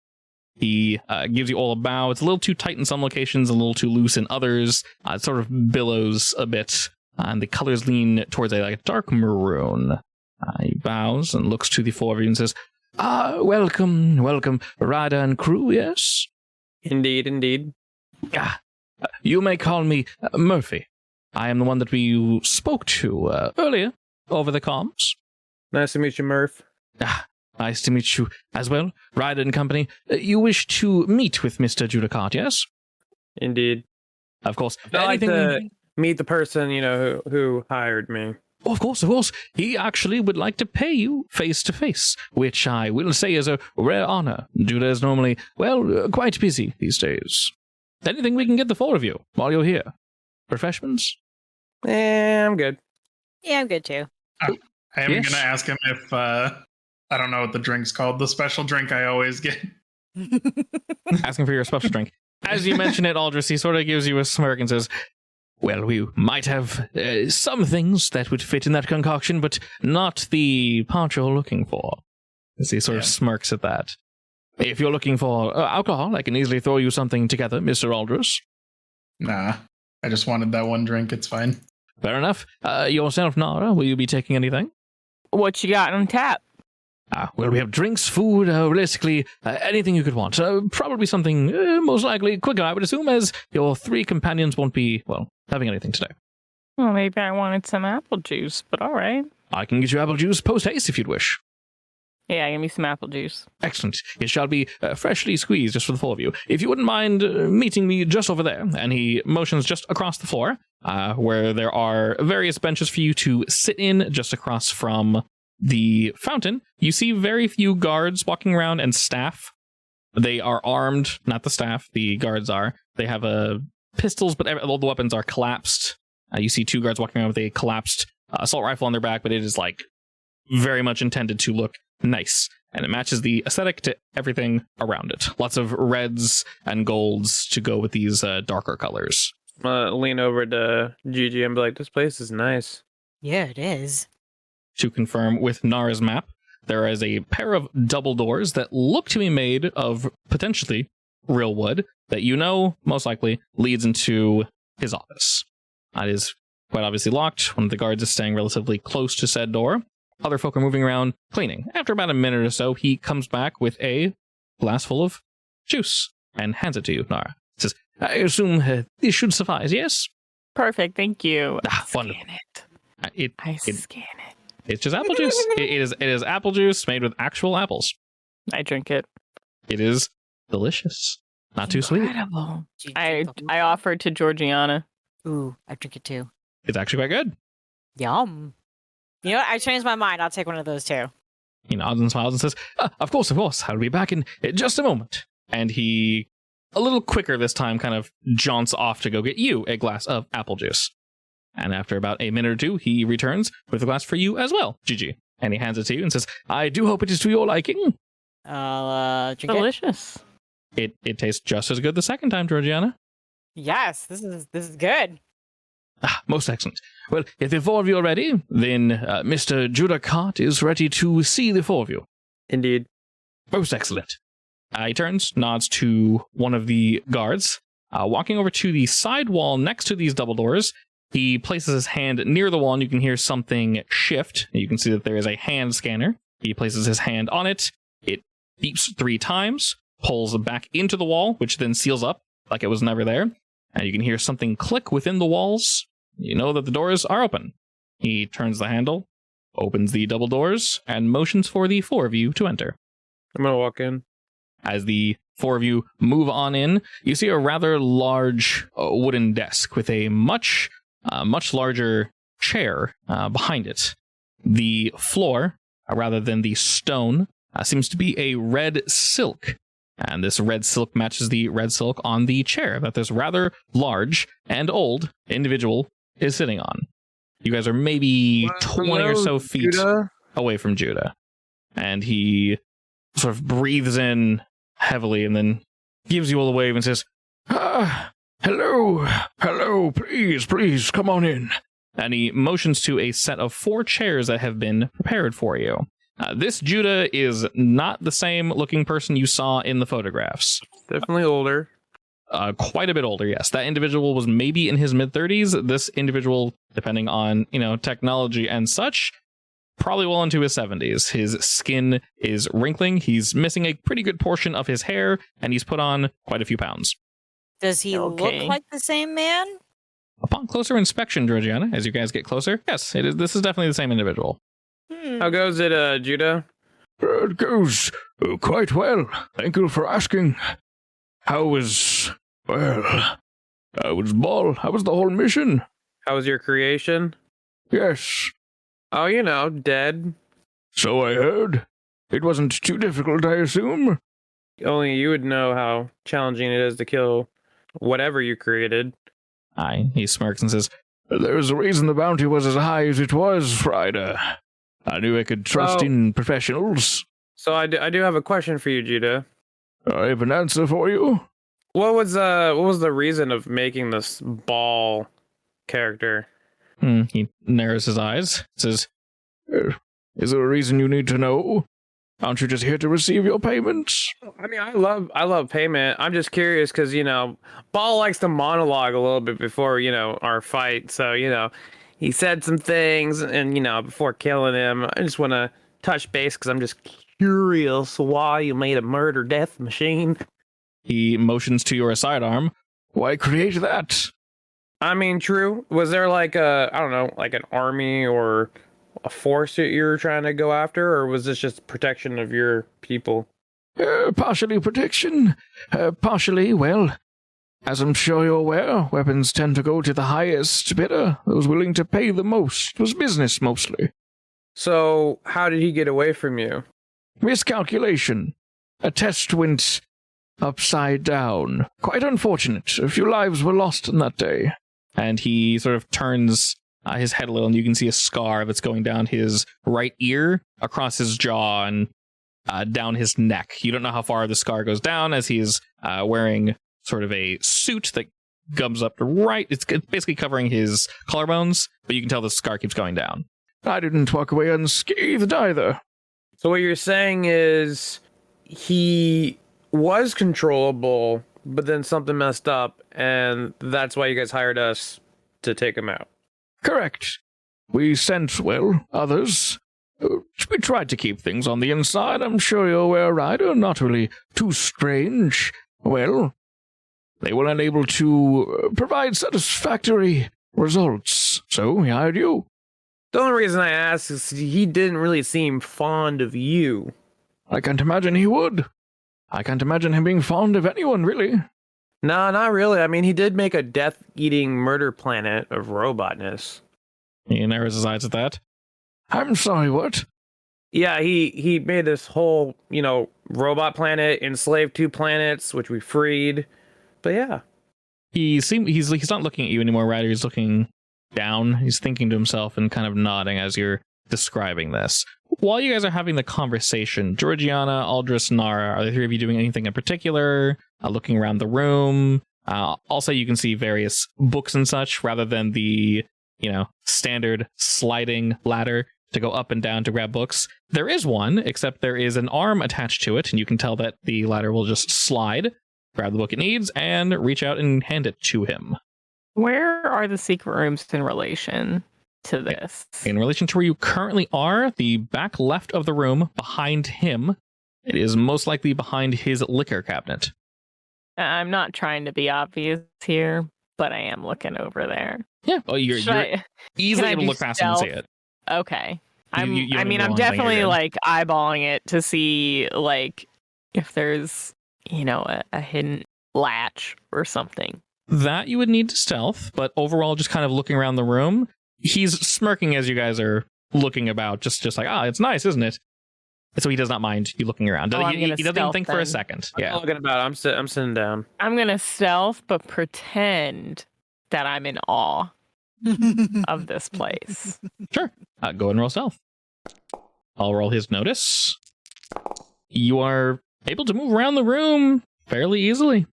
He gives you all a bow. It's a little too tight in some locations, a little too loose in others. It sort of billows a bit, and the colors lean towards a dark maroon. He bows and looks to the 4 of you and says, welcome, rider and crew, yes? Indeed. You may call me Murphy. I am the one that we spoke to earlier over the comms. Nice to meet you, Murph. Nice to meet you as well, Ryder and company. You wish to meet with Mr. Judicart, yes? Indeed. Of course. I like to meet the person, who hired me. Oh, of course. He actually would like to pay you face to face, which I will say is a rare honor. Judah is normally, quite busy these days. Anything we can get the 4 of you while you're here? Refreshments? I'm good. Yeah, I'm good too. I am Yes. going to ask him if, I don't know what the drink's called, the special drink I always get. Asking for your special drink. As you mention it, Aldris, he sort of gives you a smirk and says, well, we might have some things that would fit in that concoction, but not the part you're looking for. As he sort of smirks at that. If you're looking for alcohol, I can easily throw you something together, Mr. Aldris. Nah, I just wanted that one drink. It's fine. Fair enough. Yourself, Nara, will you be taking anything? What you got on tap? Well, we have drinks, food, realistically, anything you could want. Probably something most likely quicker, I would assume, as your 3 companions won't be, having anything today. Well, maybe I wanted some apple juice, but all right. I can get you apple juice post-haste if you'd wish. Yeah, give me some apple juice. Excellent. It shall be freshly squeezed just for the 4 of you. If you wouldn't mind meeting me just over there, and he motions just across the floor, where there are various benches for you to sit in just across from the fountain. You see very few guards walking around and staff. They are armed, not the staff, the guards are. They have pistols, but all the weapons are collapsed. You see 2 guards walking around with a collapsed assault rifle on their back, but it is very much intended to look Nice. And it matches the aesthetic to everything around it. Lots of reds and golds to go with these darker colors. Lean over to Gigi and be like, this place is nice. Yeah, it is. To confirm with Nara's map, there is a pair of double doors that look to be made of potentially real wood that most likely leads into his office. It is quite obviously locked. One of the guards is staying relatively close to said door. Other folk are moving around cleaning. After about a minute or so, he comes back with a glass full of juice and hands it to you, Nara. He says, I assume this should suffice, yes? Perfect, thank you. Wonderful. I scan it. It's just apple juice. It is apple juice made with actual apples. I drink it. It is delicious. Not too sweet. Incredible. I offered to Georgiana. Ooh, I drink it too. It's actually quite good. Yum. You know what? I changed my mind. I'll take one of those too. He nods and smiles and says, of course, I'll be back in just a moment. And he, a little quicker this time, kind of jaunts off to go get you a glass of apple juice. And after about a minute or two, he returns with a glass for you as well, Gigi. And he hands it to you and says, I do hope it is to your liking. I'll drink Delicious. it. It tastes just as good the second time, Georgiana. Yes, this is good. Most excellent. Well, if the four of you are ready, then Mr. Judah Cart is ready to see the four of you. Indeed. Most excellent. He turns, nods to one of the guards. Walking over to the side wall next to these double doors, he places his hand near the wall and you can hear something shift. You can see that there is a hand scanner. He places his hand on it. It beeps 3 times, pulls back into the wall, which then seals up like it was never there. And you can hear something click within the walls. You know that the doors are open. He turns the handle, opens the double doors, and motions for the 4 of you to enter. I'm going to walk in. As the 4 of you move on in, you see a rather large wooden desk with a much larger chair behind it. The floor, rather than the stone, seems to be a red silk. And this red silk matches the red silk on the chair that this rather large and old individual is sitting on. You guys are maybe 20 or so feet away from Judah. And he sort of breathes in heavily and then gives you all a wave and says, hello, please, come on in. And he motions to a set of 4 chairs that have been prepared for you. This Judah is not the same looking person you saw in the photographs. Definitely older. Quite a bit older, yes. That individual was maybe in his mid-30s. This individual, depending on, technology and such, probably well into his 70s. His skin is wrinkling. He's missing a pretty good portion of his hair, and he's put on quite a few pounds. Does he look like the same man? Upon closer inspection, Georgiana, as you guys get closer, yes, it is. This is definitely the same individual. How goes it, Judah? It goes quite well. Thank you for asking. How was Ball? How was the whole mission? How was your creation? Yes. Oh, dead. So I heard. It wasn't too difficult, I assume? Only you would know how challenging it is to kill whatever you created. Aye, he smirks and says, There's a reason the bounty was as high as it was, Ryder. I knew I could trust in professionals. So I do have a question for you, Judah. I have an answer for you. What was the reason of making this Ball character? He narrows his eyes, says, Is there a reason you need to know? Aren't you just here to receive your payments? I mean, I love payment. I'm just curious because, Ball likes to monologue a little bit before, our fight. So, he said some things and, before killing him, I just want to touch base because I'm just curious why you made a murder death machine. He motions to your sidearm. Why create that? I mean, true. Was there like an army or a force that you were trying to go after, or was this just protection of your people? Partially protection. Partially, well, as I'm sure you're aware, weapons tend to go to the highest bidder, those willing to pay the most. It was business, mostly. So, how did he get away from you? Miscalculation. A test went upside down. Quite unfortunate. A few lives were lost on that day. And he sort of turns his head a little, and you can see a scar that's going down his right ear, across his jaw, and down his neck. You don't know how far the scar goes down, as he's wearing sort of a suit that gums up to right. It's basically covering his collarbones, but you can tell the scar keeps going down. I didn't walk away unscathed either. So what you're saying is he was controllable, but then something messed up, and that's why you guys hired us to take him out. Correct. We sent, well, others. We tried to keep things on the inside. I'm sure you're aware, Ryder. Not really too strange. Well, they were unable to provide satisfactory results, so we hired you. The only reason I asked is he didn't really seem fond of you. I can't imagine he would. I can't imagine him being fond of anyone, really. No, not really. I mean, he did make a death-eating murder planet of robotness. He narrows his eyes at that. I'm sorry, what? Yeah, he made this whole, robot planet, enslaved 2 planets, which we freed. But yeah. He's not looking at you anymore, Ryder. He's looking down. He's thinking to himself and kind of nodding as you're describing this. While you guys are having the conversation, Georgiana, Aldris, Nara, are the three of you doing anything in particular? Looking around the room? Also, you can see various books and such, rather than the, standard sliding ladder to go up and down to grab books. There is one, except there is an arm attached to it, and you can tell that the ladder will just slide, grab the book it needs, and reach out and hand it to him. Where are the secret rooms in relation to this? In relation to where you currently are, the back left of the room behind him, it is most likely behind his liquor cabinet. I'm not trying to be obvious here, but I am looking over there. Yeah, well, you're easily able to look past and see it. Okay. You I'm definitely eyeballing it to see if there's, a hidden latch or something. That you would need to stealth, but overall just kind of looking around the room. He's smirking as you guys are looking about, just like, it's nice, isn't it? So he does not mind you looking around. He doesn't even think for a second. I'm not looking about. I'm sitting down. I'm gonna stealth, but pretend that I'm in awe of this place. Sure. Go ahead and roll stealth. I'll roll his notice. You are able to move around the room fairly easily.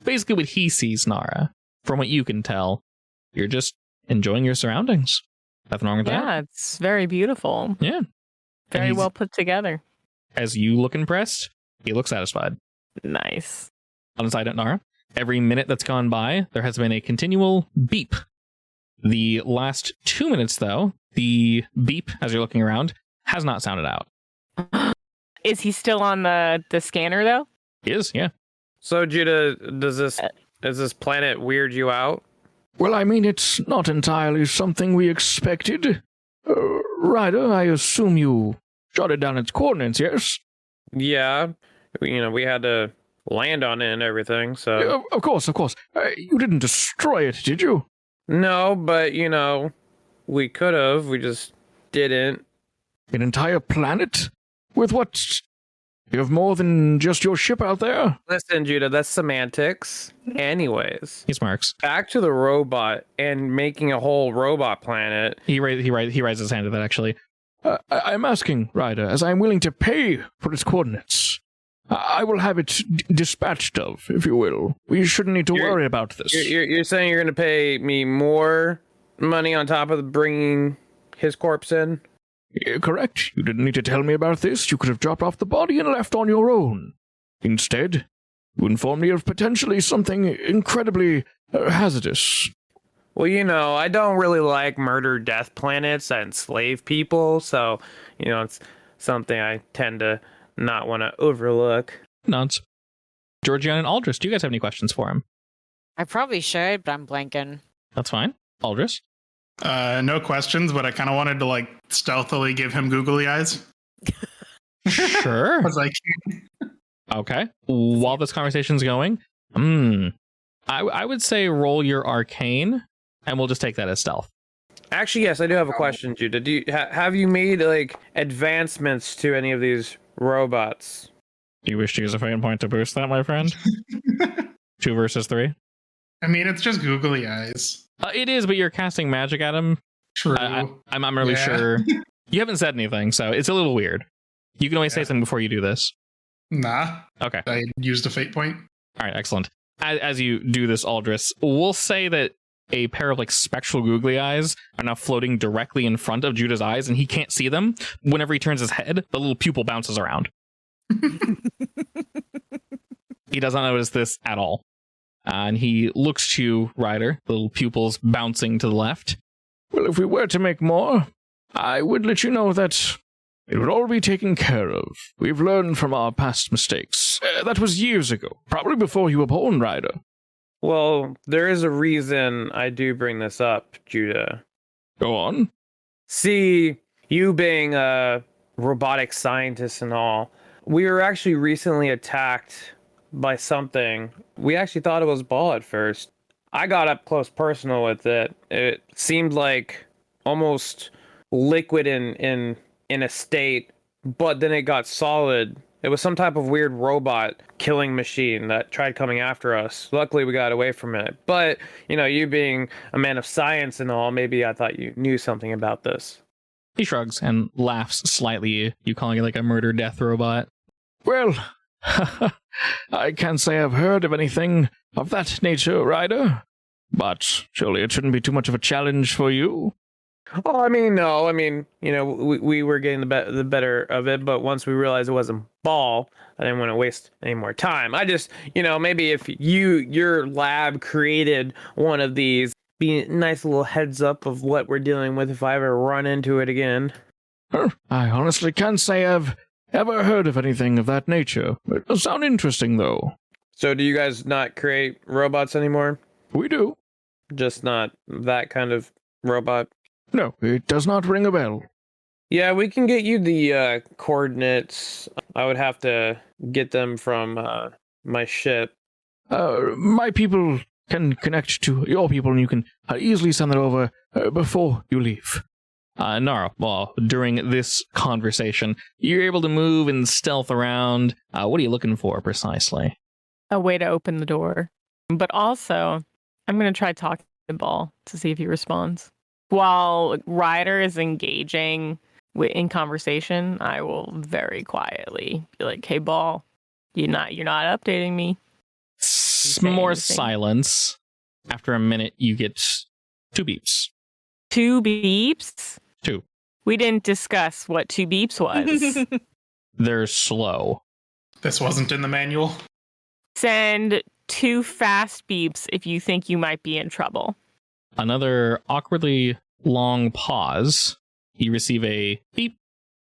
Basically what he sees, Nara, from what you can tell, you're just enjoying your surroundings. Nothing wrong with that. Yeah, it's very beautiful. Yeah. Very well put together. As you look impressed, he looks satisfied. Nice. On the side note, Nara, every minute that's gone by, there has been a continual beep. The last 2 minutes, though, the beep, as you're looking around, has not sounded out. Is he still on the scanner, though? He is, yeah. So, Judah, does this planet weird you out? Well, I mean, it's not entirely something we expected. Ryder, I assume you jotted down its coordinates, yes? Yeah. We had to land on it and everything, so... Of course. You didn't destroy it, did you? No, but, we could have. We just didn't. An entire planet? With what? You have more than just your ship out there? Listen, Judah, that's semantics. Anyways. He smirks. Back to the robot and making a whole robot planet. He raises his hand to that, actually. I'm asking, Ryder, as I'm willing to pay for its coordinates. I will have it dispatched of, if you will. We shouldn't need to worry about this. You're saying you're going to pay me more money on top of bringing his corpse in? Correct. You didn't need to tell me about this. You could have dropped off the body and left on your own. Instead, you informed me of potentially something incredibly hazardous. Well, I don't really like murder death planets that enslave people, so, it's something I tend to not want to overlook. Nods. Georgiana and Aldris, do you guys have any questions for him? I probably should, but I'm blanking. That's fine. Aldris? No questions, but I kind of wanted to stealthily give him googly eyes. Sure. I was like, okay. While this conversation's going, I would say roll your arcane, and we'll just take that as stealth. Actually, yes, I do have a question, Judah. Have you made advancements to any of these robots? You wish to use a fate point to boost that, my friend? 2 versus 3. I mean, it's just googly eyes. It is, but you're casting magic at him. True. I'm really sure. You haven't said anything, so it's a little weird. You can always say something before you do this. Nah. Okay. I used a fate point. All right, excellent. As you do this, Aldris, we'll say that a pair of like spectral googly eyes are now floating directly in front of Judah's eyes, and he can't see them. Whenever he turns his head, the little pupil bounces around. He does not notice this at all. And he looks to you, Ryder, the little pupils bouncing to the left. Well, if we were to make more, I would let you know that it would all be taken care of. We've learned from our past mistakes. That was years ago, probably before you were born, Ryder. Well, there is a reason I do bring this up, Judah. Go on. See, you being a robotic scientist and all, we were actually recently attacked by something. We actually thought it was Ball at first. I got up close personal with it. It seemed like almost liquid in a state, but then it got solid. It was some type of weird robot killing machine that tried coming after us. Luckily, we got away from it. But, you being a man of science and all, maybe I thought you knew something about this. He shrugs and laughs slightly, you calling it like a murder death robot. Well, I can't say I've heard of anything of that nature, Ryder. But surely it shouldn't be too much of a challenge for you. Oh, no. We were getting the better of it, but once we realized it wasn't Ball, I didn't want to waste any more time. I just, maybe if your lab created one of these, be a nice little heads up of what we're dealing with if I ever run into it again. I honestly can't say I've ever heard of anything of that nature. It does sound interesting, though. So do you guys not create robots anymore? We do. Just not that kind of robot? No, it does not ring a bell. Yeah, we can get you the coordinates. I would have to get them from my ship. My people can connect to your people, and you can easily send that over before you leave. Nara, well, during this conversation, you're able to move and stealth around. What are you looking for precisely? A way to open the door. But also, I'm going to try talking to Ball to see if he responds. While Ryder is engaging in conversation, I will very quietly be like, "Hey, Ball, you're not updating me." More silence. After a minute, you get 2 beeps. 2 beeps? 2. We didn't discuss what 2 beeps was. They're slow. This wasn't in the manual. Send 2 fast beeps if you think you might be in trouble. Another awkwardly long pause. You receive a beep,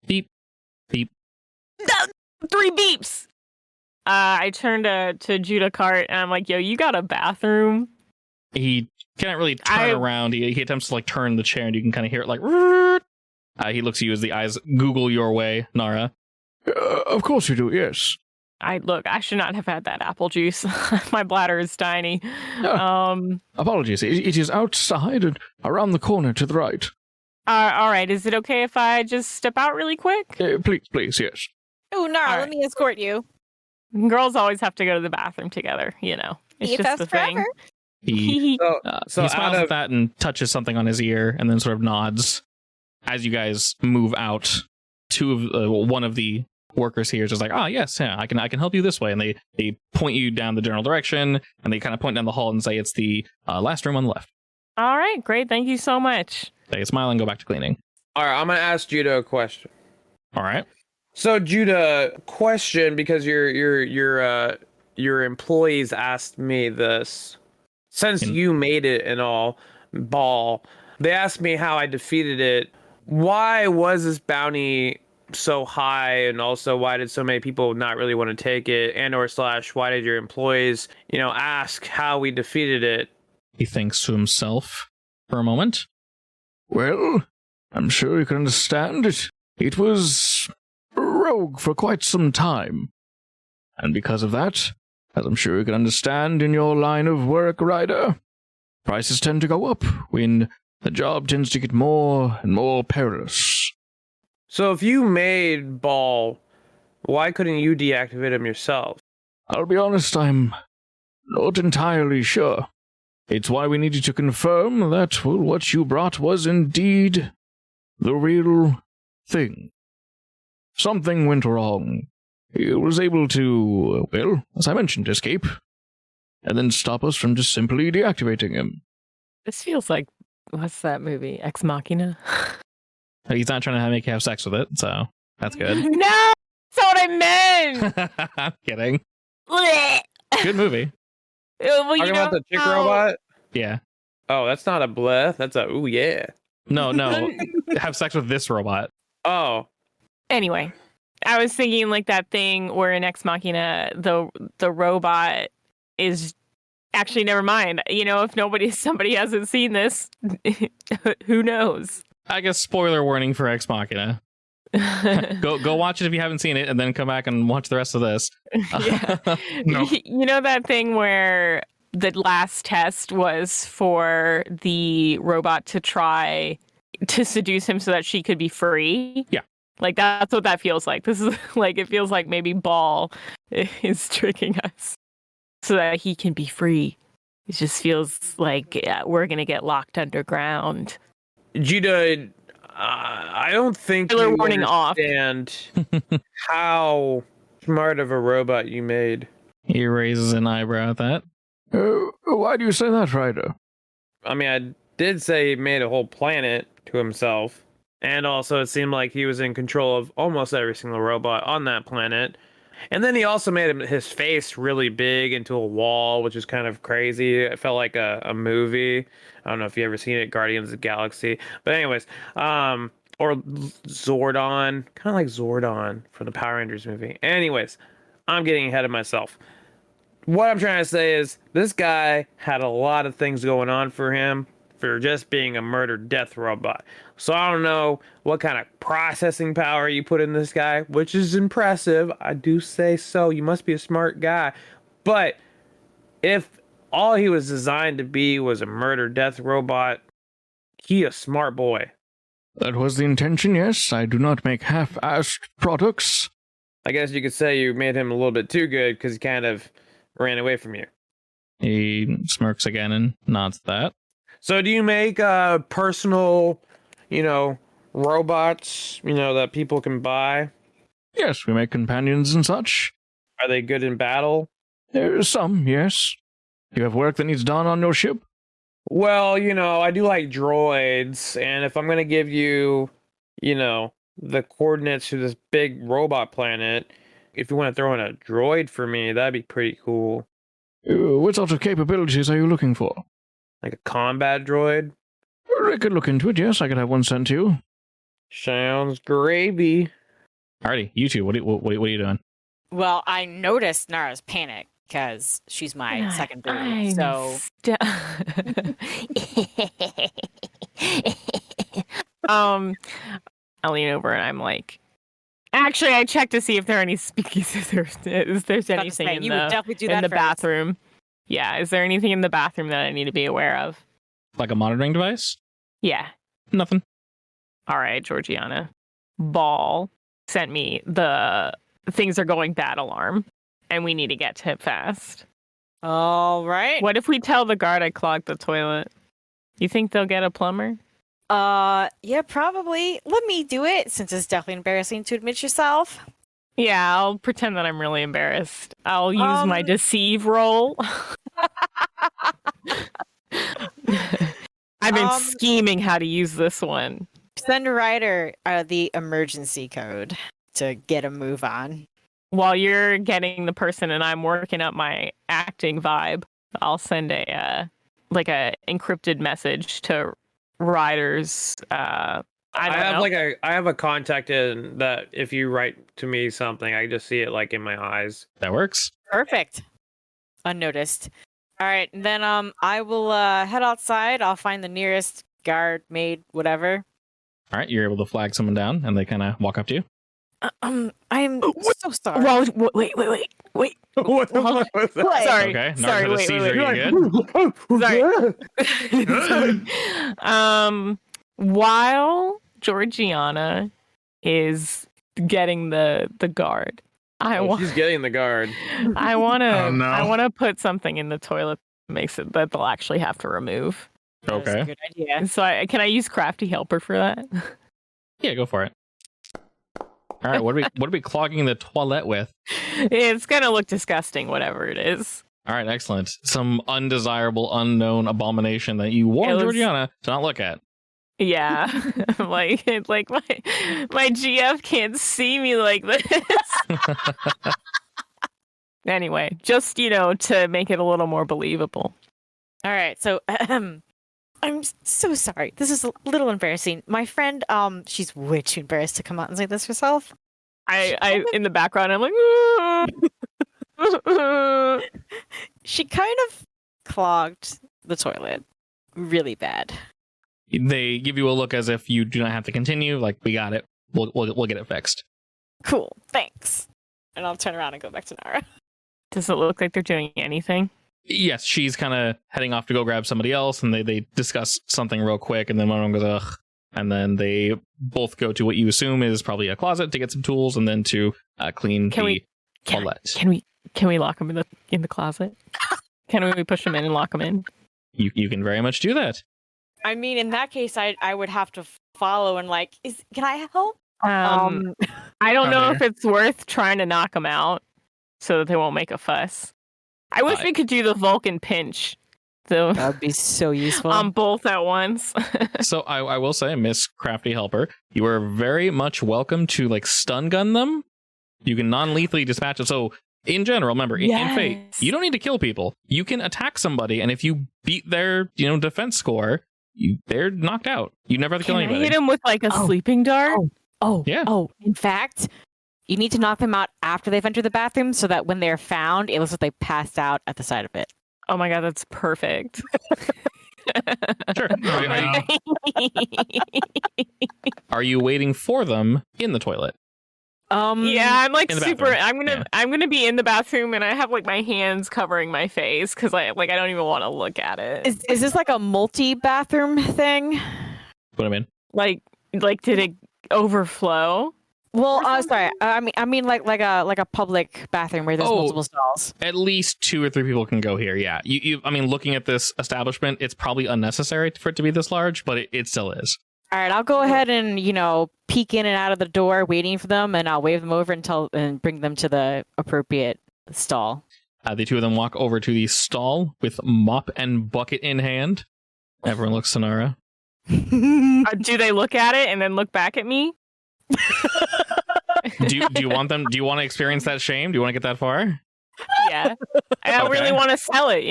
beep, beep. 3 beeps! I turn to Judah Cart and I'm like, "Yo, you got a bathroom?" He can't really turn around. He attempts to turn the chair, and you can kind of hear it he looks at you as the eyes Google your way, Nara. Of course you do, yes. I should not have had that apple juice. My bladder is tiny. Apologies. It is outside and around the corner to the right. All right. Is it okay if I just step out really quick? Please, yes. Oh, Nara, All let me escort you. Girls always have to go to the bathroom together, It's If just that's the thing. forever. He So smiles at that and touches something on his ear, and then sort of nods. As you guys move out, one of the workers here is just like, "Oh yes, yeah, I can help you this way," and they point you down the general direction, and they kind of point down the hall and say it's the last room on the left. All right, great. Thank you so much. They smile and go back to cleaning. All right, I'm going to ask Judah a question. All right. So, Judah, question, because your employees asked me this. Since you made it and all, Ball, they asked me how I defeated it. Why was this bounty so high, and also why did so many people not really want to take it, and/or / why did your employees, ask how we defeated it? He thinks to himself for a moment. Well, I'm sure you can understand it. It was rogue for quite some time. And because of that, as I'm sure you can understand in your line of work, Ryder, prices tend to go up when the job tends to get more and more perilous. So if you made Ball, why couldn't you deactivate him yourself? I'll be honest, I'm not entirely sure. It's why we need you to confirm that what you brought was indeed the real thing. Something went wrong. He was able to, well, as I mentioned, escape, and then stop us from just simply deactivating him. This feels like, what's that movie? Ex Machina? He's not trying to make you have sex with it, so that's good. No! That's not what I meant! I'm kidding. Blech. Good movie. Well, Talking about the chick how- robot? Yeah. Oh, that's not a bleh. That's a ooh yeah. No. Have sex with this robot. Oh, Anyway, I was thinking like that thing where in Ex Machina, the robot is actually, never mind. You know, if somebody hasn't seen this, who knows? I guess spoiler warning for Ex Machina. Go watch it if you haven't seen it, and then come back and watch the rest of this. Yeah. No. You know that thing where the last test was for the robot to try to seduce him so that she could be free? Yeah. Like, that's what that feels like. This is like, it feels like maybe Ball is tricking us so that he can be free. It just feels like we're going to get locked underground. Judah, I don't think Spoiler you warning off. understand how smart of a robot you made. He raises an eyebrow at that. Why do you say that, Ryder? I mean, I did say he made a whole planet to himself. And also, it seemed like he was in control of almost every single robot on that planet. And then he also made his face really big into a wall, which is kind of crazy. It felt like a movie. I don't know if you ever seen it, Guardians of the Galaxy. But anyways, or Zordon, kind of like Zordon for the Power Rangers movie. Anyways, I'm getting ahead of myself. What I'm trying to say is this guy had a lot of things going on for him for just being a murder death robot. So I don't know what kind of processing power you put in this guy, which is impressive. I do say so. You must be a smart guy. But if all he was designed to be was a murder death robot, he a smart boy. That was the intention, yes. I do not make half-assed products. I guess you could say you made him a little bit too good because he kind of ran away from you. He smirks again and nods at that. So do you make personal, robots, that people can buy? Yes, we make companions and such. Are they good in battle? Some, yes. You have work that needs done on your ship? Well, I do like droids, and if I'm going to give you, the coordinates to this big robot planet, if you want to throw in a droid for me, that'd be pretty cool. What sort of capabilities are you looking for? Like a combat droid? I could look into it, yes. I could have one sent to you. Sounds gravy. Alrighty, you two, what are you doing? Well, I noticed Nara's panic because she's my second brew. I'm So I lean over and I'm like, actually, I checked to see if there are any speakeasies. If there's anything in you would definitely do that the first. bathroom. Yeah, is there anything in the bathroom that I need to be aware of? Like a monitoring device? Yeah. Nothing. All right, Georgiana. Ball sent me the things are going bad alarm, and we need to get to it fast. all right. What if we tell the guard I clogged the toilet? You think they'll get a plumber? Yeah, probably. Let me do it since it's definitely embarrassing to admit yourself. Yeah, I'll pretend that I'm really embarrassed. I'll use my deceive roll. I've been scheming how to use this one. Send Ryder the emergency code to get a move on. While you're getting the person and I'm working up my acting vibe, I'll send a encrypted message to Ryder's. I have a contact in that if you write to me something, I just see it like in my eyes. That works. Perfect. Unnoticed. All right, then I will head outside. I'll find the nearest guard, maid, whatever. Alright, you're able to flag someone down and they kind of walk up to you. I'm so sorry. Well, wait. What the fuck was that? Sorry. Okay, Sorry. Narc Wait. you good? Sorry. While Georgiana is getting the guard, She's getting the guard. I want to Oh, no. I want to put something in the toilet makes it that they'll actually have to remove. That's a Okay. good idea. So can I use Crafty Helper for that? Yeah, go for it. All right, what are we clogging the toilet with? It's gonna look disgusting, whatever it is. All right, excellent. Some undesirable, unknown abomination that you warned It was- Georgiana to not look at. Yeah, like my GF can't see me like this. Anyway, just to make it a little more believable. All right, so I'm so sorry. This is a little embarrassing. My friend, she's way too embarrassed to come out and say this herself. I in the background, I'm like, She kind of clogged the toilet really bad. They give you a look as if you do not have to continue. Like, we got it. We'll get it fixed. Cool, thanks. And I'll turn around and go back to Nara. does it look like they're doing anything? Yes, she's kind of heading off to go grab somebody else, and they discuss something real quick, and then one of them goes, ugh. And then they both go to what you assume is probably a closet to get some tools, and then to clean the toilet. Can we lock them in the closet? Can we push them in and lock them in? You can very much do that. I mean, in that case, I would have to follow and can I help? I don't know if it's worth trying to knock them out so that they won't make a fuss. I wish we could do the Vulcan pinch, though. That would be so useful. Both at once. So I will say, Miss Crafty Helper, you are very much welcome to stun gun them. You can non-lethally dispatch it. So in general, remember, in Fate, you don't need to kill people. You can attack somebody, and if you beat their defense score, they're knocked out. You never have to kill Can I anybody. hit him with a sleeping dart? Yeah. In fact, you need to knock them out after they've entered the bathroom so that when they're found, it looks like they passed out at the side of it. Oh my god, that's perfect. Sure. Yeah. Are you waiting for them in the toilet? Yeah, I'm In the super. bathroom. I'm gonna be in the bathroom, and I have my hands covering my face because I don't even want to look at it. Is this like a multi-bathroom thing? Put them in. Like did it overflow? Well, sorry. I mean like a public bathroom where there's multiple stalls. At least 2 or 3 people can go here. Yeah. I mean, looking at this establishment, it's probably unnecessary for it to be this large, but it still is. All right, I'll go ahead and peek in and out of the door, waiting for them, and I'll wave them over and bring them to the appropriate stall. The 2 of them walk over to the stall with mop and bucket in hand. Everyone looks Sonara. Do they look at it and then look back at me? Do you want them? Do you want to experience that shame? Do you want to get that far? Yeah, I don't Okay. really want to sell it.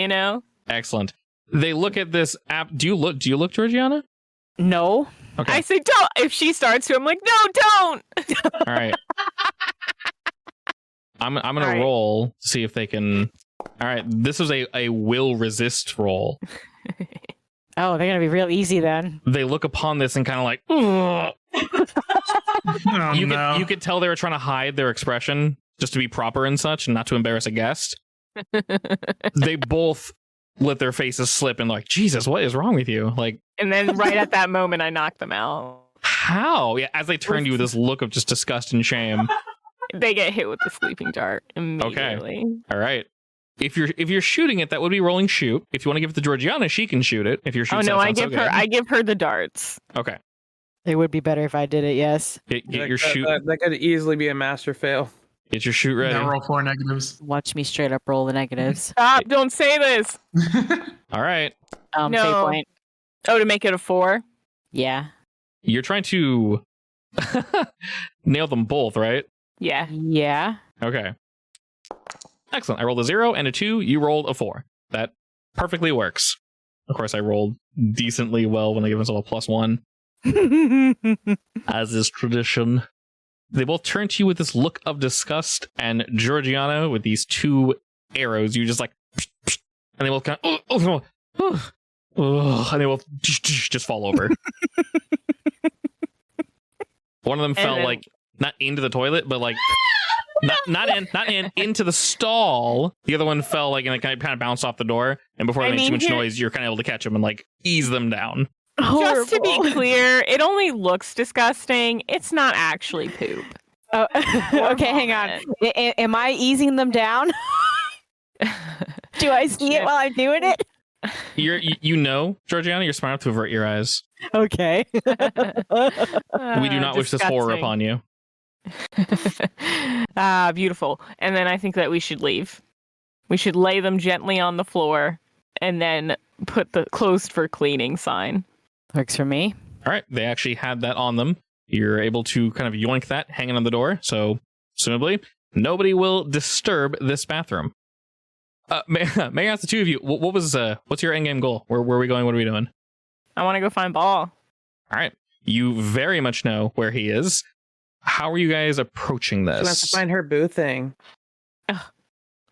Excellent. They look at this app. Do you look, Georgiana? No. Okay. I say don't. If she starts to, I'm like, no, don't. All right. I'm gonna All right. roll to see if they can. All right. This is a will resist roll. Oh, they're gonna be real easy then. They look upon this and kind of ugh. Oh, no. You could tell they were trying to hide their expression just to be proper and such, and not to embarrass a guest. They both let their faces slip and Jesus, what is wrong with you? And then right at that moment, I knock them out. How? Yeah, as they turn to you with this look of just disgust and shame. They get hit with the sleeping dart immediately. All right. If you're shooting it, that would be rolling shoot. If you want to give it to Georgiana, she can shoot it. If you're Oh shooting, no, I give her the darts. Okay. It would be better if I did it. Yes. Get your shoot. That could easily be a master fail. Get your shoot ready. Now roll 4 negatives. Watch me straight up roll the negatives. Stop! Don't say this. All right. Save No. point. Oh, to make it a 4. Yeah. You're trying to nail them both, right? Yeah. Yeah. Okay. Excellent. I rolled a 0 and a 2. You rolled a 4. That perfectly works. Of course, I rolled decently well when I give myself a +1, as is tradition. They both turn to you with this look of disgust, and Georgiana with these 2 arrows. You just and they both kind of, and they both just fall over. One of them fell then- not into the toilet, but not into the stall. The other one fell and it kind of bounced off the door. And before they made too much noise, you're kind of able to catch them and ease them down. Just to be clear, it only looks disgusting. It's not actually poop. Oh, okay, hang on. Am I easing them down? Do I see it while I'm doing it? You know, Georgiana, you're smart enough to avert your eyes. Okay. We do not wish this horror upon you. Beautiful. And then I think that we should leave. We should lay them gently on the floor and then put the closed for cleaning sign. Works for me. All right, they actually had that on them. You're able to kind of yoink that hanging on the door, so presumably nobody will disturb this bathroom. May I ask the two of you, what's your endgame goal? Where are we going? What are we doing? I want to go find Ball. All right, you very much know where he is. How are you guys approaching this? She wants to find her boo thing.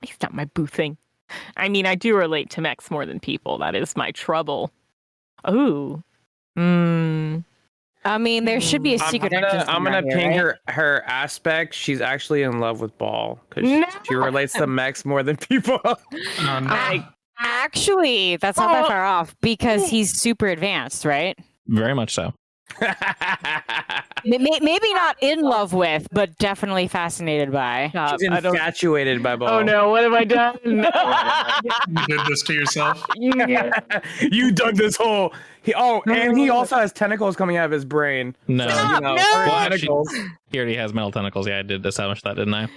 It's not my boo thing. I mean, I do relate to mechs more than people. That is my trouble. Ooh. I mean, there should be a secret entrance. I'm gonna here, ping right? her aspect. She's actually in love with Ball because she relates to mechs more than people. Actually, that's not that far off because he's super advanced, right? Very much so. Maybe not in love with, but definitely fascinated by. She's infatuated by Ball. Oh no, what have I done? You did this to yourself. You dug this hole. He also has tentacles coming out of his brain. No. Stop, no! Well, Tentacles. actually, he already has metal tentacles. Yeah, I did establish that, didn't I?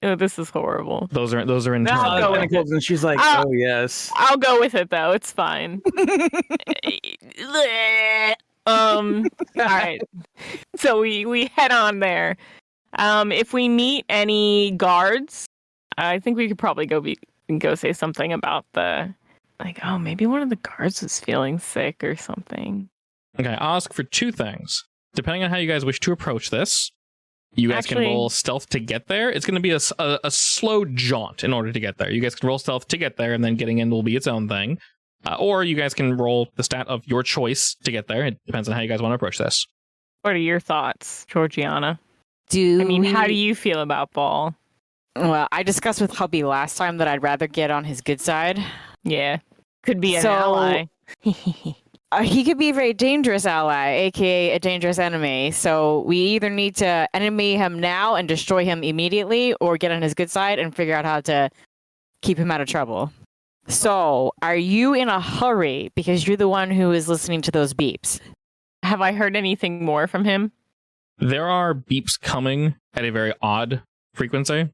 Oh, this is horrible. Those are internal. I'll go with Tentacles, and she's like, I'll- oh yes. I'll go with it though. It's fine. All right. So we head on there. If we meet any guards, I think we could probably go say something about maybe one of the guards is feeling sick or something. Okay, I'll ask for two things. Depending on how you guys wish to approach this, you guys can roll stealth to get there. It's going to be a slow jaunt in order to get there. You guys can roll stealth to get there, and then getting in will be its own thing. Or you guys can roll the stat of your choice to get there. It depends on how you guys want to approach this. What are your thoughts, Georgiana? How do you feel about Ball? Well, I discussed with hubby last time that I'd rather get on his good side. Yeah. Could be an ally. He could be a very dangerous ally, aka a dangerous enemy. So we either need to enemy him now and destroy him immediately, or get on his good side and figure out how to keep him out of trouble. So, are you in a hurry because you're the one who is listening to those beeps? Have I heard anything more from him? There are beeps coming at a very odd frequency.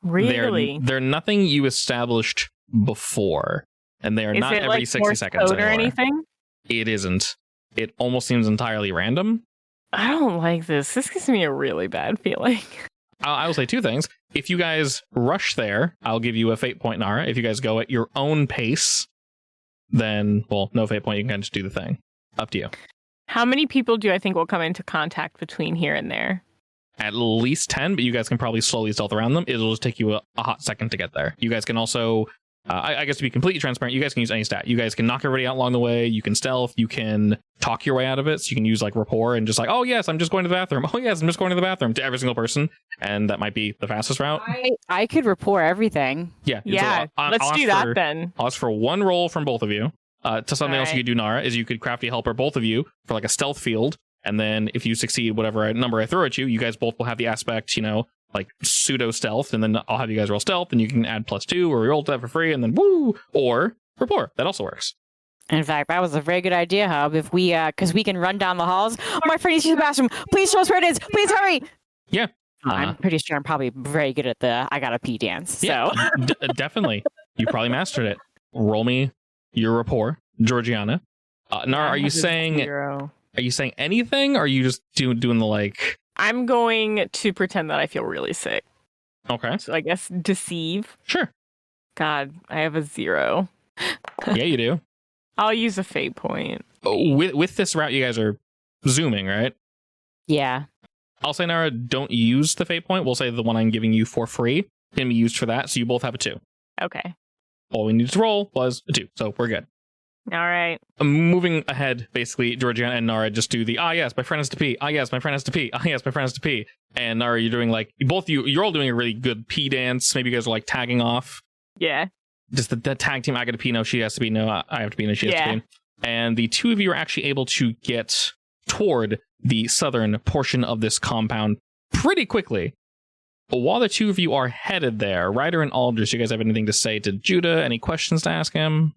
Really? They're nothing you established before, and they are not every 60 seconds Morse code anymore. or anything? It isn't. It almost seems entirely random. I don't like this. This gives me a really bad feeling. I will say two things. If you guys rush there, I'll give you a fate point, Nara. If you guys go at your own pace, then, well, no fate point. You can kind of just do the thing. Up to you. How many people do I think will come into contact between here and there? At least 10, but you guys can probably slowly stealth around them. It'll just take you a hot second to get there. You guys can also, I guess to be completely transparent, you guys can use any stat. You guys can knock everybody out along the way. You can stealth. You can talk your way out of it. So you can use like rapport and just like, oh yes, I'm just going to the bathroom. Oh yes, I'm just going to the bathroom to every single person. And that might be the fastest route. I could rapport everything. Yeah. Yeah, let's do that then. I'll ask for one roll from both of you. To something else you Alright. could do, Nara, is you could crafty helper both of you for like a stealth field. And then if you succeed whatever number I throw at you, you guys both will have the aspect, like pseudo stealth. And then I'll have you guys roll stealth and you can add +2 or roll that for free and then woo, or rapport. That also works. In fact, that was a very good idea, Hub. If we, because we can run down the halls. Oh, my friend needs to use the bathroom. Please show us where it is. Please hurry. Yeah. I'm pretty sure I'm probably very good at the I gotta pee dance. So Yeah, definitely. You probably mastered it. Roll me your rapport, Georgiana. Nara, are you saying 0. Are you saying anything? Or are you just doing the like? I'm going to pretend that I feel really sick. Okay, So I guess deceive. sure. God, I have a 0. Yeah, you do. I'll use a fate point. With this route, you guys are zooming, right? yeah. I'll say, Nara, don't use the fate point. We'll say the one I'm giving you for free can be used for that. So you both have a 2. Okay. All we needed to roll was a 2, so we're good. All right. Moving ahead, basically, Georgiana and Nara just do the yes, my friend has to pee. Yes, my friend has to pee. Yes, my friend has to pee. And Nara, you're doing like you're all doing a really good pee dance. Maybe you guys are like tagging off. Yeah. Just the tag team. I got to pee. No, she has to pee. No, I have to pee. No, she has to pee. And the two of you are actually able to get toward the southern portion of this compound pretty quickly. while the two of you are headed there, Ryder and Aldrich, you guys have anything to say to Judah? Any questions to ask him?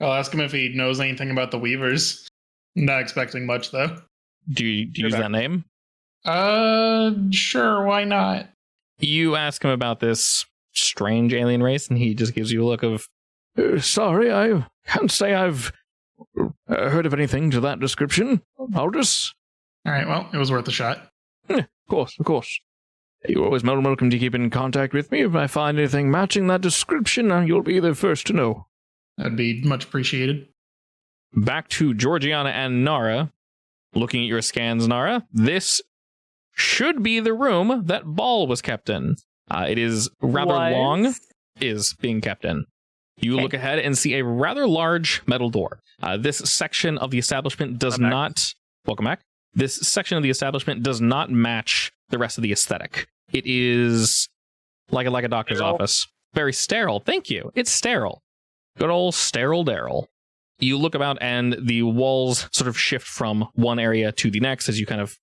I'll ask him if he knows anything about the Weavers. Not expecting much, though. Do you use that name? Sure, why not? You ask him about this strange alien race, and he just gives you a look of, Sorry, I can't say I've heard of anything to that description. Aldous? Alright, well, it was worth a shot. Of course. You're always more than welcome to keep in contact with me. If I find anything matching that description, you'll be the first to know. That'd be much appreciated. Back to Georgiana and Nara. Looking at your scans, Nara, this should be the room that Ball was kept in. It is rather long, is being kept in. You look ahead and see a rather large metal door. This section of the establishment does not... Welcome back. This section of the establishment does not match the rest of the aesthetic. It is like a doctor's office. Very sterile. Thank you. It's sterile. Good old sterile Daryl. You look about and the walls sort of shift from one area to the next as you kind of,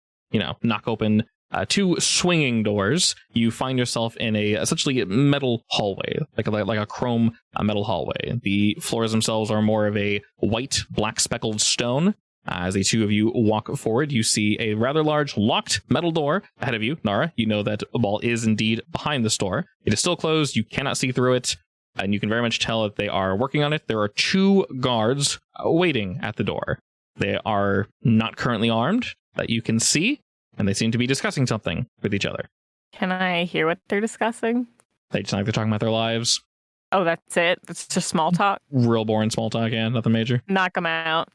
knock open two swinging doors. You find yourself in a essentially metal hallway, like a chrome metal hallway. The floors themselves are more of a white, black speckled stone. As the two of you walk forward, you see a rather large locked metal door ahead of you. Nara, you know that Ball is indeed behind this door. It is still closed. You cannot see through it. And you can very much tell that they are working on it. There are two guards waiting at the door. They are not currently armed that you can see, and they seem to be discussing something with each other. Can I hear what they're discussing? They just like they're talking about their lives. Oh, that's it? It's just small talk? Real boring small talk, yeah, nothing major. Knock them out.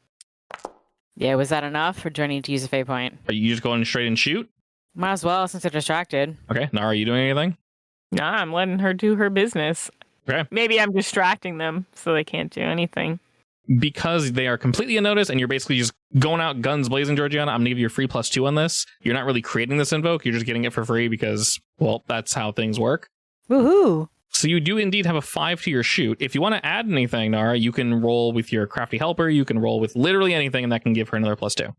Yeah, was that enough, or do I need to use a fate point? Are you just going straight and shoot? Might as well, since they're distracted. Okay, Nara, are you doing anything? Nah, I'm letting her do her business. Okay. Maybe I'm distracting them so they can't do anything. Because they are completely unnoticed and you're basically just going out guns blazing, Georgiana, I'm going to give you a free +2 on this. You're not really creating this invoke. You're just getting it for free because, well, that's how things work. Woohoo! So you do indeed have a 5 to your shoot. If you want to add anything, Nara, you can roll with your crafty helper. You can roll with literally anything, and that can give her another +2.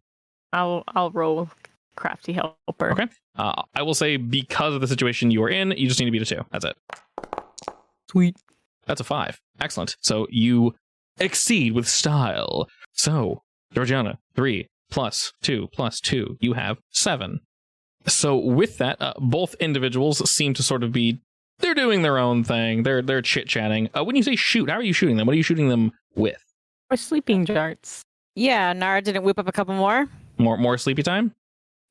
I'll roll crafty helper. Okay. I will say because of the situation you are in, you just need to beat a 2. That's it. Sweet. That's a 5. Excellent. So you exceed with style. So, Georgiana, 3 + 2 + 2. You have 7. So with that, both individuals seem to sort of be... They're doing their own thing. They're chit-chatting. When you say shoot, how are you shooting them? What are you shooting them with? Or sleeping darts. Yeah, Nara didn't whip up a couple more. More sleepy time?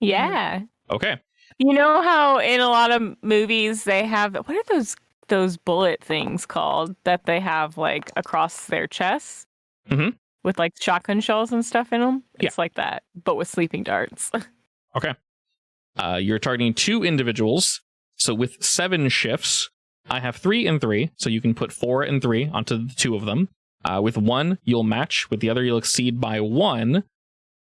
Yeah. Okay. You know how in a lot of movies they have... What are those bullet things called that they have like across their chests? Mm-hmm. With like shotgun shells and stuff in them? It's Yeah. like that, but with sleeping darts. Okay. You're targeting 2 individuals. So with 7 shifts, I have 3 and 3. So you can put 4 and 3 onto the 2 of them. With 1, you'll match. With the other, you'll exceed by 1.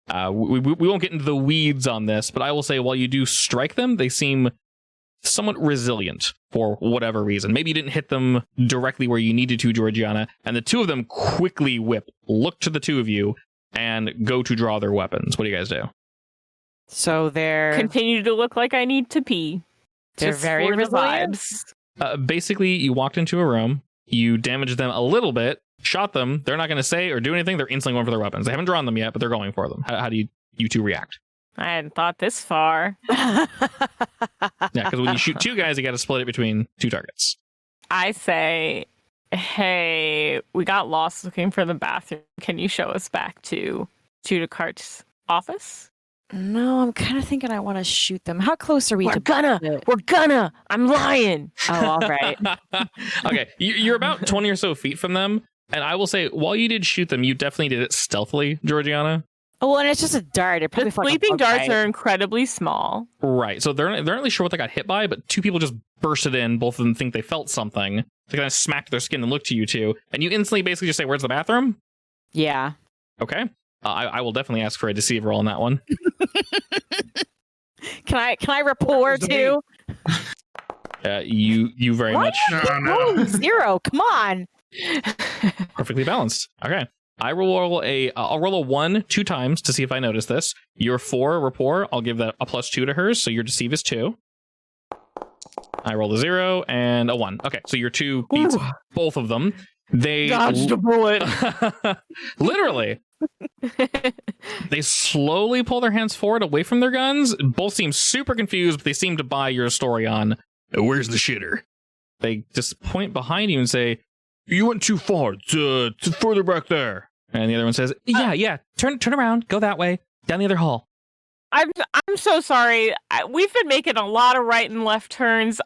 We won't get into the weeds on this, but I will say while you do strike them, they seem somewhat resilient for whatever reason. Maybe you didn't hit them directly where you needed to, Georgiana, and the 2 of them quickly look to the 2 of you, and go to draw their weapons. What do you guys do? So they're Continue to look like I need to pee. They're Just very for the resilient? vibes. Basically, you walked into a room, you damaged them a little bit, shot them. They're not going to say or do anything. They're instantly going for their weapons. They haven't drawn them yet, but they're going for them. How do you 2 react? I hadn't thought this far. Yeah, because when you shoot 2 guys, you got to split it between 2 targets. I say, hey, we got lost looking for the bathroom. Can you show us back to Judah Cart's office? No, I'm kind of thinking I want to shoot them. How close are we We're to gonna. I'm lying. Oh, all right. Okay, you're about 20 or so feet from them, and I will say, while you did shoot them, you definitely did it stealthily, Georgiana. Oh, well, and it's just a dart. It probably The sleeping darts are incredibly small. Right, so they're not really sure what they got hit by, but 2 people just bursted in. Both of them think they felt something. They kind of smacked their skin and looked to you 2, and you instantly basically just say, "Where's the bathroom?" Yeah. Okay. I will definitely ask for a deceive roll on that one. Can I rapport too? You very What? much No. Oh, 0. Come on. perfectly balanced. Okay. I'll roll a 1 2 times to see if I notice this. Your 4 rapport, I'll give that a +2 to hers, so your deceive is 2. I rolled a 0 and a 1. Okay, so your 2 beats both of them. They Dodged a bullet. literally. They slowly pull their hands forward away from their guns. Both seem super confused, but they seem to buy your story on where's the shitter. They just point behind you and say, "You went too far. It's further back there." And the other one says, "Yeah. Turn around. Go that way. Down the other hall." I'm so sorry. We've been making a lot of right and left turns.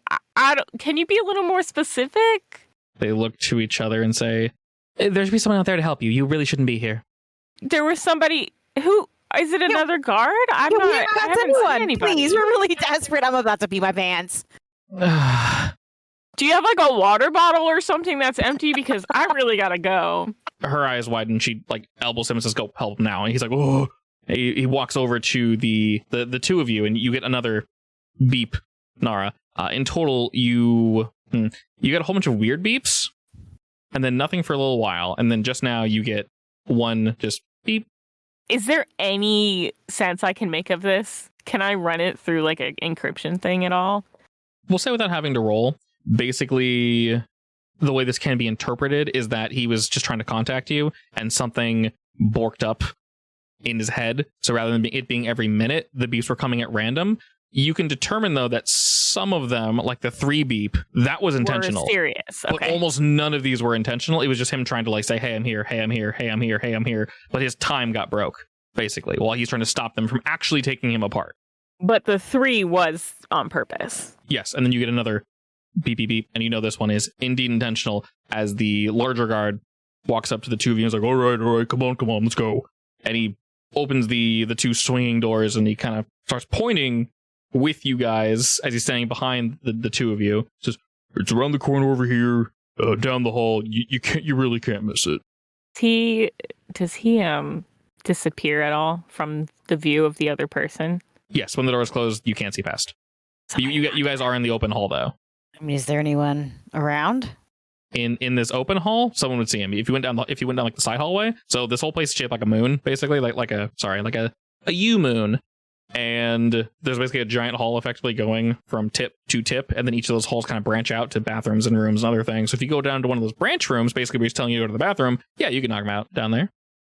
Can you be a little more specific? They look to each other and say, "There should be someone out there to help you. You really shouldn't be here." There was somebody who is it another guard? I haven't seen anybody. Please, we're really desperate. I'm about to pee my pants. Do you have like a water bottle or something that's empty? Because I really gotta go. Her eyes widen. She like elbows him and says, "Go help now." And he's like, "Oh." He walks over to the two of you, and you get another beep, Nara. In total, you get a whole bunch of weird beeps, and then nothing for a little while, and then just now you get one just beep. Is there any sense I can make of this? Can I run it through like an encryption thing at all? We'll say without having to roll. Basically, the way this can be interpreted is that he was just trying to contact you, and something borked up in his head. So rather than it being every minute, the beeps were coming at random. You can determine, though, that some of them, like the 3 beep, that was intentional. Serious. Okay. But almost none of these were intentional. It was just him trying to like say, "Hey, I'm here. Hey, I'm here. Hey, I'm here. Hey, I'm here." But his time got broke, basically, while he's trying to stop them from actually taking him apart. But the 3 was on purpose. Yes, and then you get another beep, beep, beep, and you know this one is indeed intentional, as the larger guard walks up to the two of you and is like, all right, come on, let's go. And he opens the 2 swinging doors, and he kind of starts pointing with you guys as he's standing behind the 2 of you. Says, "It's around the corner over here, down the hall. You really can't miss it." Does he disappear at all from the view of the other person? Yes, when the door is closed, you can't see past. You guys are in the open hall, though. I mean, is there anyone around? In this open hall, someone would see him if you went down like the side hallway. So this whole place is shaped like a moon, basically, like a U moon. And there's basically a giant hall effectively going from tip to tip, and then each of those halls kind of branch out to bathrooms and rooms and other things. So if you go down to one of those branch rooms, basically where he's telling you to go to the bathroom, yeah, you can knock him out down there.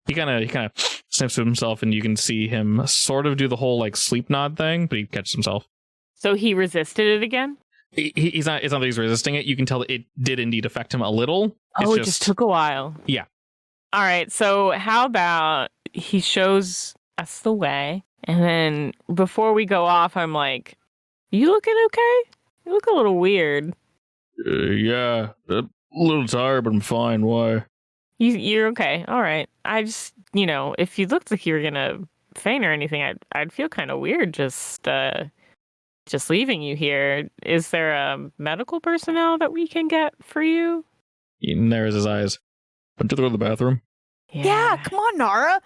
He kind of sniffs to himself, and you can see him sort of do the whole like sleep nod thing, but he catches himself. So he resisted it again? It's not that he's resisting it. You can tell that it did indeed affect him a little. It just took a while. Yeah. All right. So how about he shows us the way, and then before we go off, I'm like, "You looking okay? You look a little weird." Yeah, a little tired, but I'm fine. Why? You're okay. All right. I just, if you looked like you were gonna faint or anything, I'd feel kind of weird just leaving you here. Is there a medical personnel that we can get for you? He narrows his eyes. Went to go to the bathroom. Yeah, come on, Nara.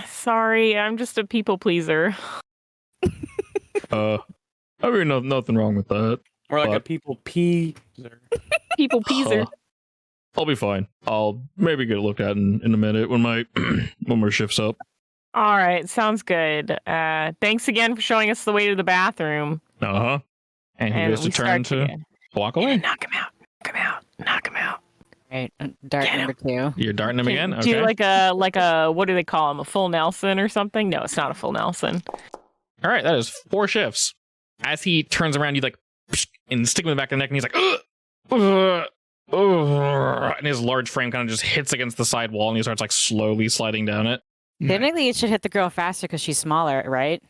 Sorry, I'm just a people pleaser. I mean, nothing wrong with that. Or like a people pleaser. People pleaser. I'll be fine. I'll maybe get looked at in a minute when my shift's up. All right, sounds good. Thanks again for showing us the way to the bathroom. Uh-huh. And he goes to turn to walk away. Knock him out. Right, dart number 2. You're darting him again? Okay. Do like a what do they call him? A full Nelson or something? No, it's not a full Nelson. All right, that is 4 shifts. As he turns around, you like and stick him in the back of the neck, and he's like, and his large frame kind of just hits against the side wall, and he starts like slowly sliding down it. Technically, it should hit the girl faster because she's smaller, right?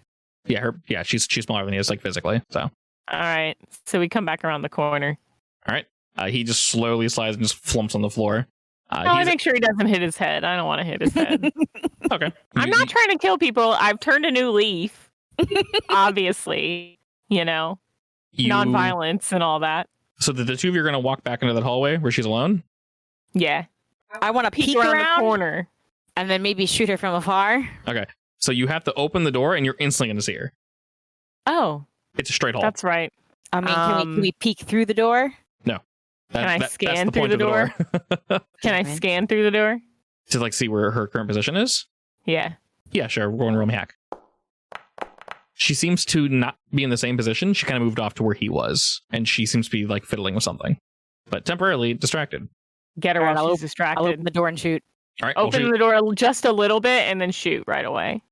Yeah, she's smaller than he is, like physically. So. All right, so we come back around the corner. All right. He just slowly slides and just flumps on the floor. I make sure he doesn't hit his head. I don't want to hit his head. Okay. I'm not trying to kill people. I've turned a new leaf. Obviously, non-violence and all that. So the 2 of you are going to walk back into that hallway where she's alone? Yeah. I want to peek around around the corner. and then maybe shoot her from afar. Okay. So you have to open the door, and you're instantly going to see her. Oh. It's a straight hall. That's right. I mean, can we peek through the door? No. Can I scan that's the through the door? Can I Okay. scan through the door? To see where her current position is? Yeah. Yeah, sure. We're going to roll me hack. She seems to not be in the same position. She kind of moved off to where he was, and she seems to be like fiddling with something, but temporarily distracted. Get her Alright, while I'll she's distracted. I'll open the door and shoot. All right, we'll Open shoot. the door just a little bit and then shoot right away.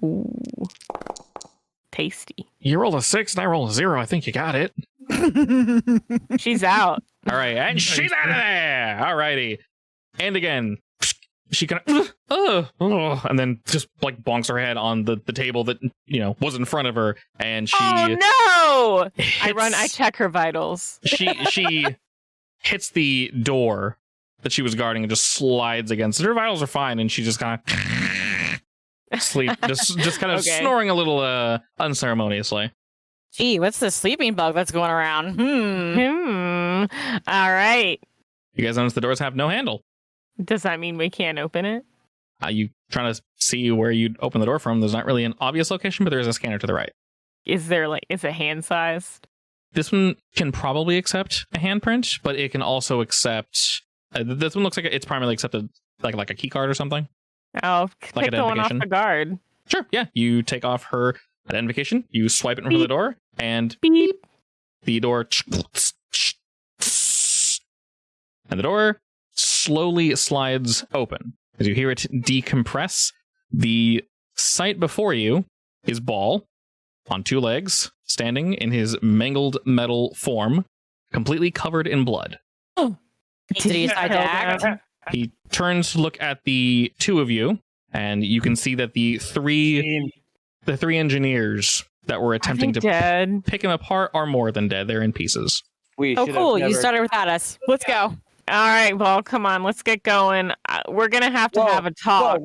Ooh. Tasty. You rolled a 6 and I rolled a 0. I think you got it. She's out. All right, and she's out of there. All righty. And again, she kind of, and then just like bonks her head on the table that, was in front of her. And she Oh no! I hits- check her vitals. She hits the door that she was guarding and just slides against it. Her vitals are fine, and she just kind of just kind of Okay. snoring a little unceremoniously. Gee, what's the sleeping bug that's going around? All right. You guys notice the doors have no handle. Does that mean we can't open it? You trying to see where you'd open the door from. There's not really an obvious location, but there's a scanner to the right. Is it hand sized? This one can probably accept a handprint, but it can also accept. This one looks like it's primarily accepted like a key card or something. Oh, Like pick the one off identification? the guard. Sure, yeah. You take off her identification, you swipe it in front of the door, and Beep. the door. And the door slowly slides open. As you hear it decompress, the sight before you is Ball on 2 legs, standing in his mangled metal form, completely covered in blood. Did he decide to act? He turns to look at the 2 of you, and you can see that the three engineers that were attempting to dead. pick him apart are more than dead. They're in pieces. We Oh, should cool. have You never- started without us. Let's go. All right, well, come on, let's get going. We're gonna have to Whoa, have a talk.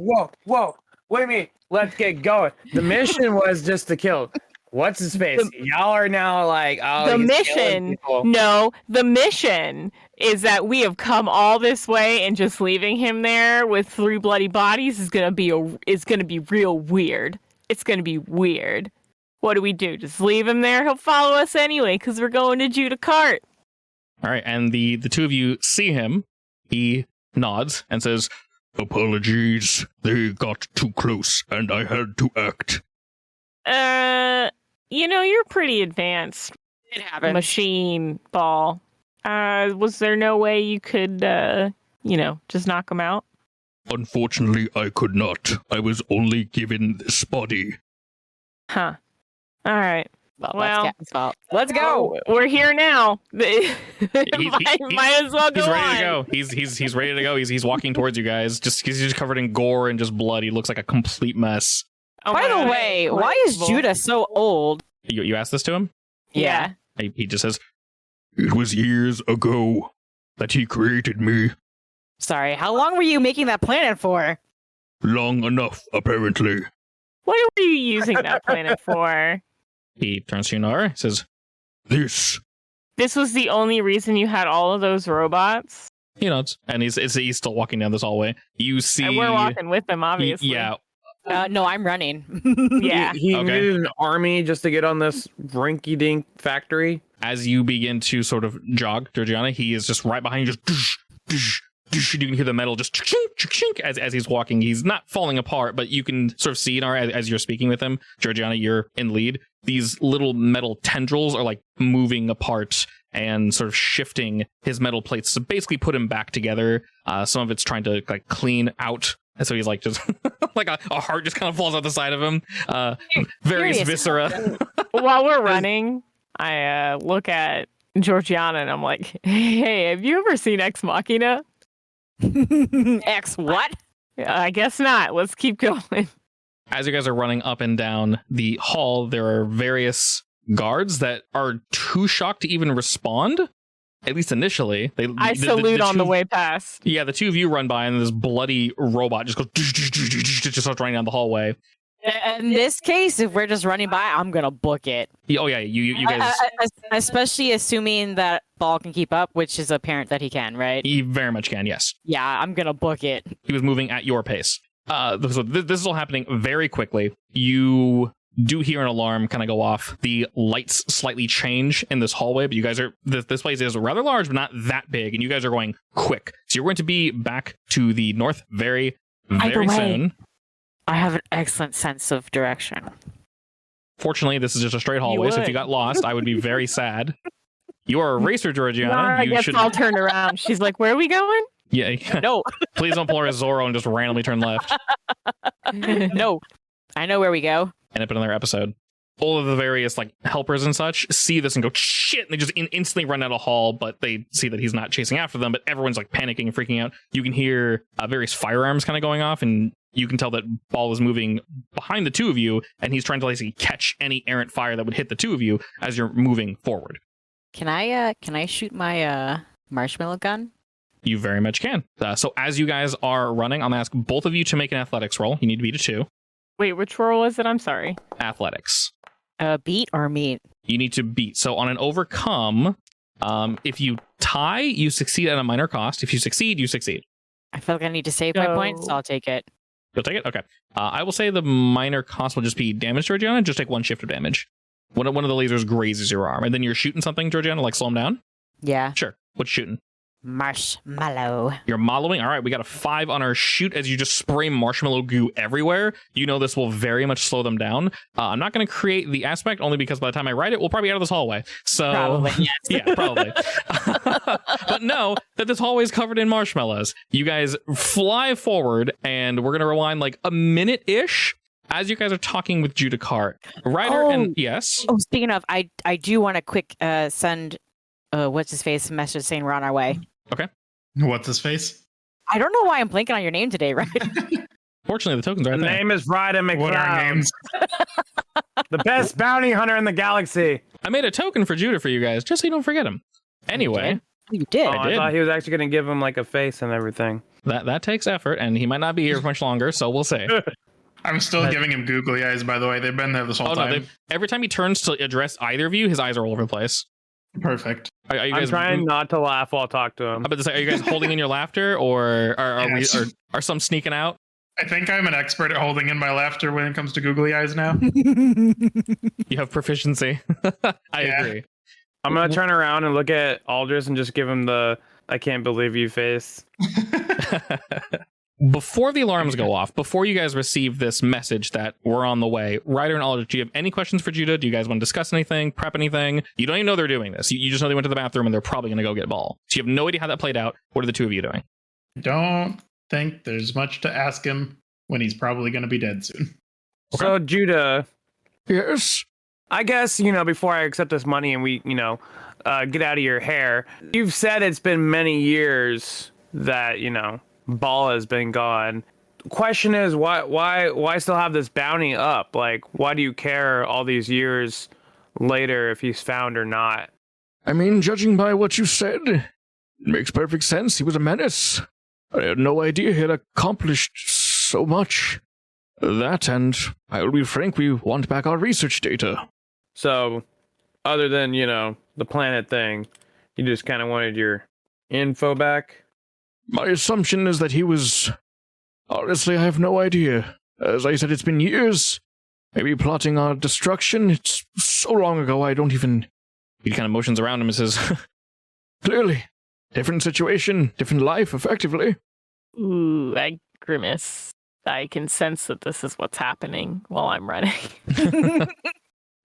Whoa. Wait a minute. Let's get going. The mission was just to kill. What's his face? Y'all are now like, oh, The he's mission- killing people. No, the mission is that we have come all this way, and just leaving him there with 3 bloody bodies is gonna be real weird. It's gonna be weird. What do we do? Just leave him there? He'll follow us anyway, because we're going to Judicart. All right, and the 2 of you see him. He nods and says, Apologies, they got too close and I had to act. You're pretty advanced. It happened. Machine Ball. Was there no way you could, just knock him out? Unfortunately, I could not. I was only given this body. Huh. All right. Well, Well- that's Captain's fault. Let's go. Oh, we're here now. might as well go he's ready on. to go. He's ready to go. He's walking towards you guys. He's just covered in gore and just blood. He looks like a complete mess. Oh By my the God. way, why is Judah so old? You asked this to him? Yeah. He just says, It was years ago that he created me. Sorry, how long were you making that planet for? Long enough, apparently. What were you using that planet for? he turns to you, Nora, says, This. This was the only reason you had all of those robots? he nods, and he's still walking down this hallway. You see, And we're walking with them, obviously. yeah. No, I'm running. Yeah. He Okay. needed an army just to get on this rinky-dink factory. As you begin to sort of jog, Georgiana, he is just right behind you, just you can hear the metal just chink as he's walking. He's not falling apart, but you can sort of see it as you're speaking with him. Georgiana, you're in lead. These little metal tendrils are like moving apart and sort of shifting his metal plates to basically put him back together. Some of it's trying to like clean out. And so he's like just like a heart just kind of falls out the side of him. Various Curious. viscera. While we're running, I look at Georgiana and I'm like, hey, have you ever seen Ex Machina? X what? I guess not. Let's keep going. As you guys are running up and down the hall, there are various guards that are too shocked to even respond. At least initially. I salute on the two- way past. Yeah, the 2 of you run by, and this bloody robot just goes, just starts running down the hallway. In this case, if we're just running by, I'm gonna book it. Oh yeah, you guys. Especially assuming that Ball can keep up, which is apparent that he can, right? He very much can. Yes, Yeah, I'm gonna book it. he was moving at your pace. So this is all happening very quickly. You do hear an alarm kind of go off. The lights slightly change in this hallway, but you guys are this place is rather large, but not that big, and you guys are going quick. So you're going to be back to the north very Either way. soon. I have an excellent sense of direction. Fortunately, this is just a straight hallway, so if you would. got lost, I would be very sad. You are a racer, Georgiana. Lara You gets should. all turned around. She's like, "Where are we going?" Yeah. No, Please don't pull her as Zorro and just randomly turn left. no. I know where we go. End up in another episode. All of the various like helpers and such see this and go shit, and they just instantly run down a hall. But they see that he's not chasing after them. But everyone's like panicking and freaking out. You can hear various firearms kind of going off, and you can tell that Ball is moving behind the two of you, and he's trying to basically catch any errant fire that would hit the two of you as you're moving forward. Can I shoot my marshmallow gun? You very much can. So as you guys are running, I'm gonna ask both of you to make an athletics roll. You need to beat a 2. Wait, which roll is it? I'm sorry. Athletics. Beat or meat? You need to beat. So on an overcome, if you tie, you succeed at a minor cost. If you succeed, you succeed. I feel like I need to save my points, so I'll take it. You'll take it? Okay. I will say the minor cost will just be damage, Georgiana. Just take 1 shift of damage. One of the lasers grazes your arm, and then you're shooting something, Georgiana, like slow him down? Yeah. Sure. What's shooting? Marshmallow. You're modeling. All right, we got a 5 on our shoot as you just spray marshmallow goo everywhere. You know this will very much slow them down. I'm not going to create the aspect only because by the time I write it, we'll probably be out of this hallway. So Probably, yes. yeah, probably. But know that this hallway is covered in marshmallows. You guys fly forward, and we're going to rewind like a minute-ish as you guys are talking with Judicart. Ryder and yes. Oh, speaking of, I do want to quick send what's his face a message saying we're on our way. What's his face? I don't know why I'm blanking on your name today, right? Fortunately, the token's right The there. name is Ryder McCloud. What are names? The best bounty hunter in the galaxy. I made a token for Judah for you guys, just so you don't forget him. Anyway, You did. Oh, I I did. thought he was actually going to give him like a face and everything. that takes effort, and he might not be here for much longer, so we'll see. I'm still giving him googly eyes, by the way. They've been there this whole Oh, time. no, every time he turns to address either of you, his eyes are all over the place. Perfect. Are you I'm guys trying not to laugh while I talk to him. I'm about to say, are you guys holding in your laughter, or Yes. are some sneaking out? I think I'm an expert at holding in my laughter when it comes to googly eyes now. You have proficiency. I Yeah. agree. I'm going to turn around and look at Aldous and just give him the I can't believe you face. Before the alarms go off, before you guys receive this message that we're on the way, Ryder and Aldrich, do you have any questions for Judah? Do you guys want to discuss anything, prep anything? You don't even know they're doing this. You just know they went to the bathroom and they're probably going to go get Ball. So you have no idea how that played out. What are the two of you doing? Don't think there's much to ask him when he's probably going to be dead soon. Okay. So, Judah, Yes? I guess, before I accept this money and we, get out of your hair, you've said it's been many years that, Ball has been gone. Question is, why still have this bounty up? Like, why do you care all these years later if he's found or not? I mean, judging by what you said, it makes perfect sense. He was a menace. I had no idea he had accomplished so much. That, and I will be frank, we want back our research data. So, other than, the planet thing, you just kind of wanted your info back? My assumption is that he was... Honestly, I have no idea. As I said, it's been years. Maybe plotting our destruction. It's so long ago, I don't even... He kind of motions around him and says, Clearly. Different situation, different life, effectively. Ooh, I grimace. I can sense that this is what's happening while I'm running. all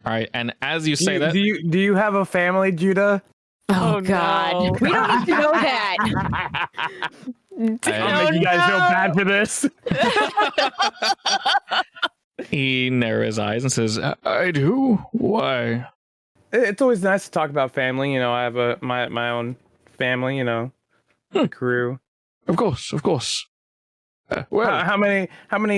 right. And as you say that, Do you have a family, Judah? Oh, Oh, God. no. We don't need to know that. I'll make you guys feel bad for this. he narrows his eyes and says, I do? Why? It's always nice to talk about family. I have my own family. Crew. Of course. Well, How many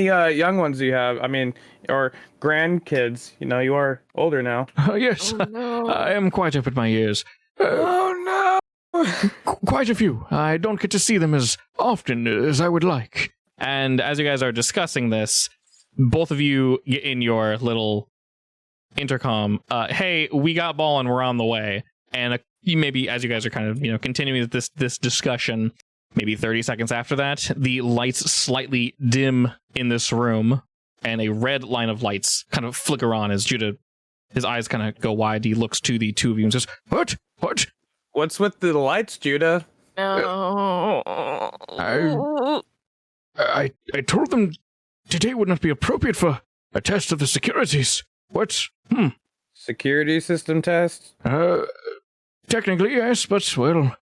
young ones do you have? I mean, or grandkids? You are older now. yes, I am quite up at my years. Oh no! Quite a few. I don't get to see them as often as I would like. and as you guys are discussing this, both of you get in your little intercom. Hey, we got Ball and we're on the way. And maybe as you guys are kind of, continuing this discussion, maybe 30 seconds after that, the lights slightly dim in this room, and a red line of lights kind of flicker on as Judah, his eyes kind of go wide. He looks to the two of you and says, What? What's with the lights, Judah? No. I told them today would not be appropriate for a test of the securities. What? Security system test? Technically, yes, but, well,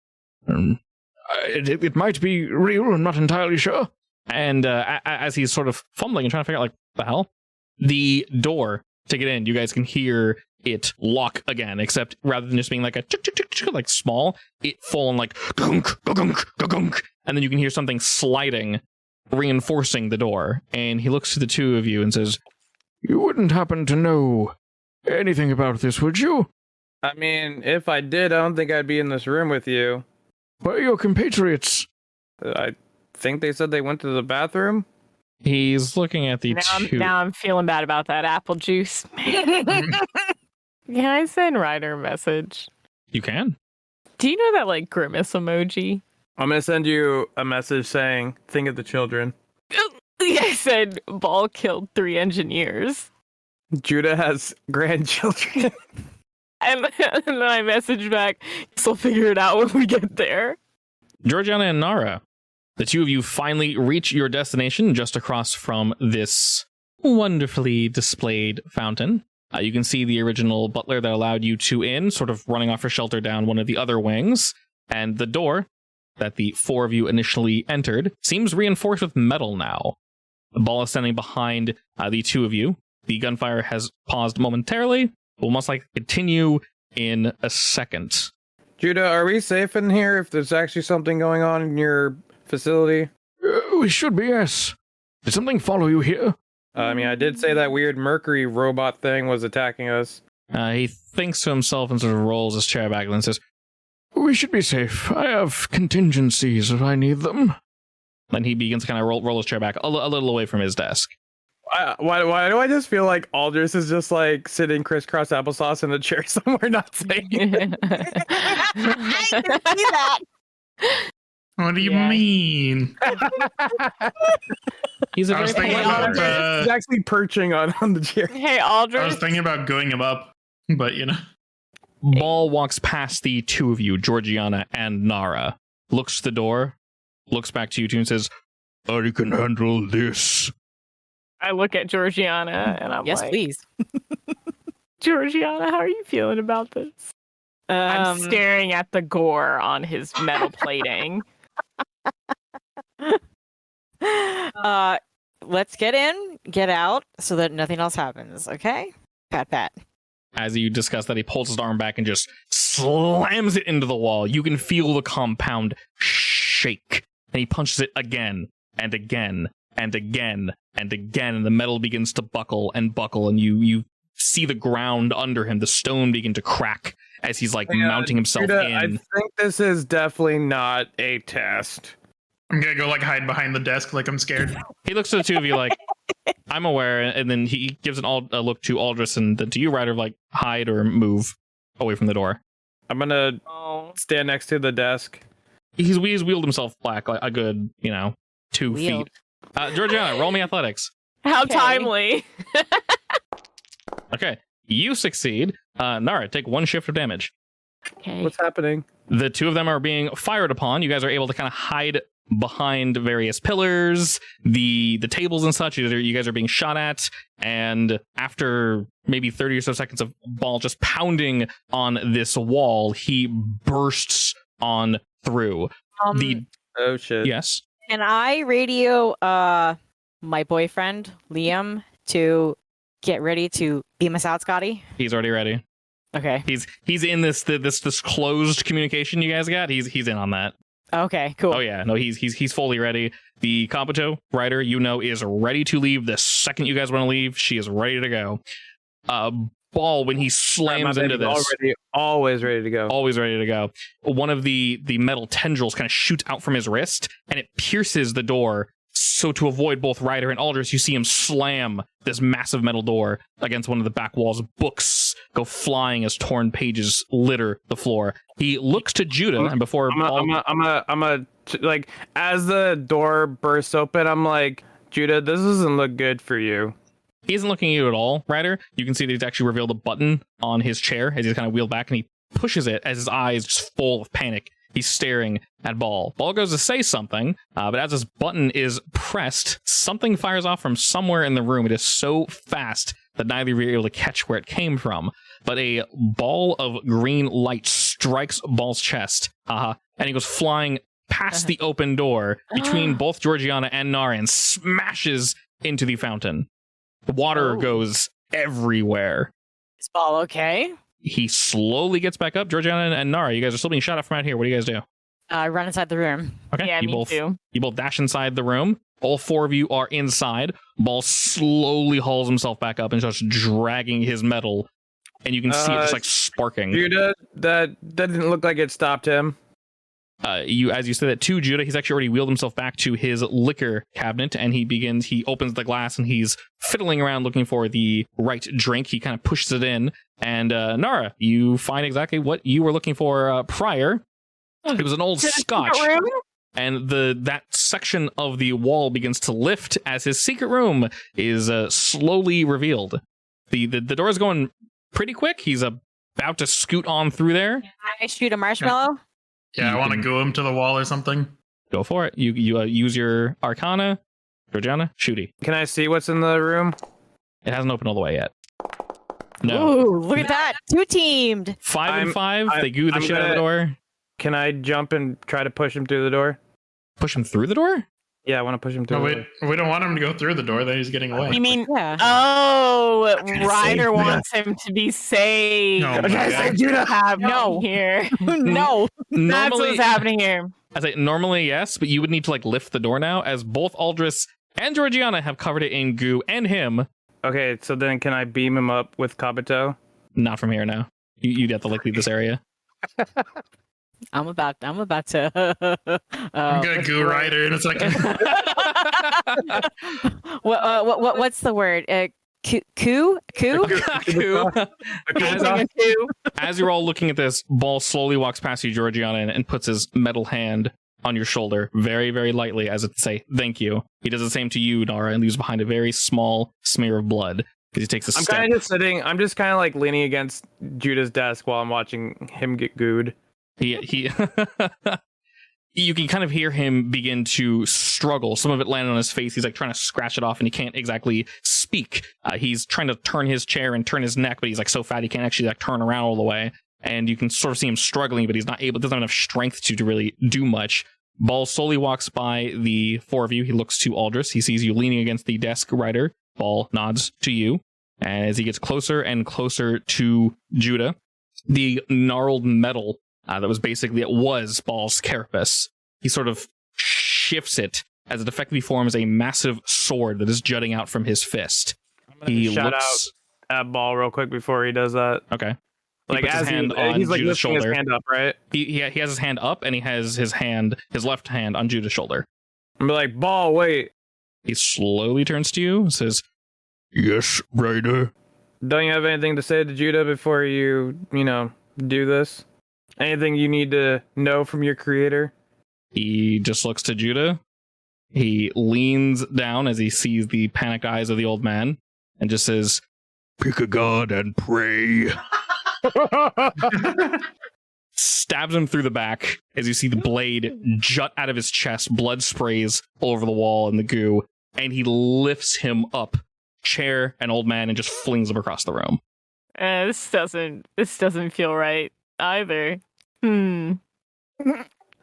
it might be real. I'm not entirely sure. And as he's sort of fumbling and trying to figure out, like, the hell? The door to get in, you guys can hear it lock again, except rather than just being like a like small, it full on like gunk, gunk, gunk, and then you can hear something sliding, reinforcing the door. And he looks to the two of you and says, "You wouldn't happen to know anything about this, would you? I mean, if I did, I don't think I'd be in this room with you. Where are your compatriots?" I think they said they went to the bathroom. He's looking at the two. Now I'm feeling bad about that apple juice. Can I send Ryder a message? You can. Do you know that like grimace emoji? I'm gonna send you a message saying, "Think of the children." I said Ball killed 3 engineers. Judah has grandchildren. And then I messaged back, "So figure it out when we get there." Georgiana and Nara, the two of you finally reach your destination just across from this wonderfully displayed fountain. You can see the original butler that allowed you two in, sort of running off for shelter down one of the other wings. And the door that the 4 of you initially entered seems reinforced with metal now. The Ball is standing behind the 2 of you. The gunfire has paused momentarily. Will most likely continue in a second. Judah, are we safe in here if there's actually something going on in your facility? We should be, yes. Did something follow you here? I mean, I did say that weird Mercury robot thing was attacking us. He thinks to himself and sort of rolls his chair back and says, "We should be safe. I have contingencies if I need them." Then he begins to kind of roll his chair back a little away from his desk. Why do I just feel like Aldous is just like sitting crisscross applesauce in a chair somewhere not saying anything? I can see that. What do you Yeah. mean? He's a I was very thinking polite about, man. He's actually perching on the chair. Hey, I was Aldrich. thinking about going him up, but you know. Ball walks past the 2 of you, Georgiana and Nara, looks to the door, looks back to you two and says, "I can handle this." I look at Georgiana and I'm Yes, like, please. Georgiana, how are you feeling about this? I'm staring at the gore on his metal plating. Let's get in, get out, so that nothing else happens. Okay, pat. as you discuss that, he pulls his arm back and just slams it into the wall. You can feel the compound shake, and he punches it again and again and again and again, and the metal begins to buckle, and you see the ground under him, the stone begin to crack as he's like mounting himself Judah, in. I think this is definitely not a test. I'm gonna go like hide behind the desk like I'm scared. He looks to the two of you like, I'm aware, and then he gives a look to Aldris and then to you, Ryder, like hide or move away from the door. I'm gonna stand next to the desk. He's wheeled himself back like a good, 2 Wheeled. feet. Georgiana, roll me athletics. How Okay. timely. Okay, you succeed. Nara, take 1 shift of damage. Okay. What's happening? The 2 of them are being fired upon. You guys are able to kind of hide behind various pillars, the tables and such. You guys are being shot at, and after maybe 30 or so seconds of Ball just pounding on this wall, he bursts on through. Oh shit. Yes. Can I radio my boyfriend Liam to get ready to beam us out, Scotty? He's already ready. Okay. He's in this closed communication you guys got. He's in on that. Okay. Cool. Oh yeah, no, he's fully ready. The Kabuto Rider, is ready to leave the second you guys want to leave. She is ready to go. Ball, when he slams into this, always ready to go. always ready to go. One of the metal tendrils kind of shoots out from his wrist, and it pierces the door. So to avoid both Ryder and Aldris, you see him slam this massive metal door against one of the back walls. Books go flying as torn pages litter the floor. He looks to Judah, and before like as the door bursts open, I'm like, Judah, this doesn't look good for you. he isn't looking at you at all, Ryder. You can see that he's actually revealed a button on his chair as he's kind of wheeled back, and he pushes it as his eyes just full of panic. He's staring at Ball. Ball goes to say something, but as this button is pressed, something fires off from somewhere in the room. It is so fast that neither of you are able to catch where it came from. But a ball of green light strikes Ball's chest, and he goes flying past the open door between both Georgiana and Nara and smashes into the fountain. The water goes everywhere. Is Ball okay? He slowly gets back up. Georgiana and Nara, you guys are still being shot at from out here. What do you guys do? Run inside the room. Okay, Yeah, you me both too. you both dash inside the room. All four of you are inside. Ball slowly hauls himself back up and starts dragging his metal, and you can see it just like sparking. Judah, that didn't look like it stopped him. As you say that to Judah, he's actually already wheeled himself back to his liquor cabinet, and he opens the glass and he's fiddling around looking for the right drink. He kind of pushes it in, and Nara, you find exactly what you were looking for prior. It was an old scotch, and that section of the wall begins to lift as his secret room is slowly revealed. The door is going pretty quick. He's about to scoot on through there. Can I shoot a marshmallow? Yeah, I want to glue him to the wall or something. Go for it. You use your Arcana. Georgiana, shooty. Can I see what's in the room? It hasn't opened all the way yet. No. Ooh, look at that. 2 teamed. 5 and 5. They goo the shit out of the door. Can I jump and try to push him through the door? Push him through the door? Yeah, I want to push him through No, the door. we don't want him to go through the door. Then he's getting away. You mean, Yeah. Ryder wants him to be saved. No, my God. Have No. here. No. That's Normally, what's happening here. I say normally yes, but you would need to lift the door now, as both Aldris and Georgiana have covered it in goo, and him. Okay, so then can I beam him up with Kabuto? Not from here now. You'd have to leave this area. I'm about to. I'm gonna goo Ryder in a second. What's the word? Coup? As you're all looking at this, Ball slowly walks past you, Georgiana, and puts his metal hand on your shoulder very, very lightly as if to say thank you. He does the same to you, Nara, and leaves behind a very small smear of blood as he takes a I'm step. kind of just sitting. I'm just kind of leaning against Judah's desk while I'm watching him get gooed. He you can kind of hear him begin to struggle. Some of it landed on his face. He's trying to scratch it off, and he can't exactly speak. He's trying to turn his chair and turn his neck, but he's so fat he can't actually turn around all the way. And you can sort of see him struggling, but he's not able. Doesn't have enough strength to really do much. Ball slowly walks by the four of you. He looks to Aldris. He sees you leaning against the desk, Ryder. Ball nods to you, and as he gets closer and closer to Judah, the gnarled metal it was Ball's carapace. He sort of shifts it as it effectively forms a massive sword that is jutting out from his fist. He shout looks out at Ball real quick before he does that. okay. He puts As his hand on he's Judah's lifting his shoulder. hand up, right? He has his hand up, and he has his left hand on Judah's shoulder. I'm like, Ball, wait. He slowly turns to you and says, Yes, Ryder. Don't you have anything to say to Judah before you do this? Anything you need to know from your creator? he just looks to Judah. He leans down as he sees the panicked eyes of the old man and just says, Pick a god and pray. stabs him through the back as you see the blade jut out of his chest. Blood sprays all over the wall and the goo, and he lifts him up, chair and old man, and just flings him across the room. This doesn't feel right either. That's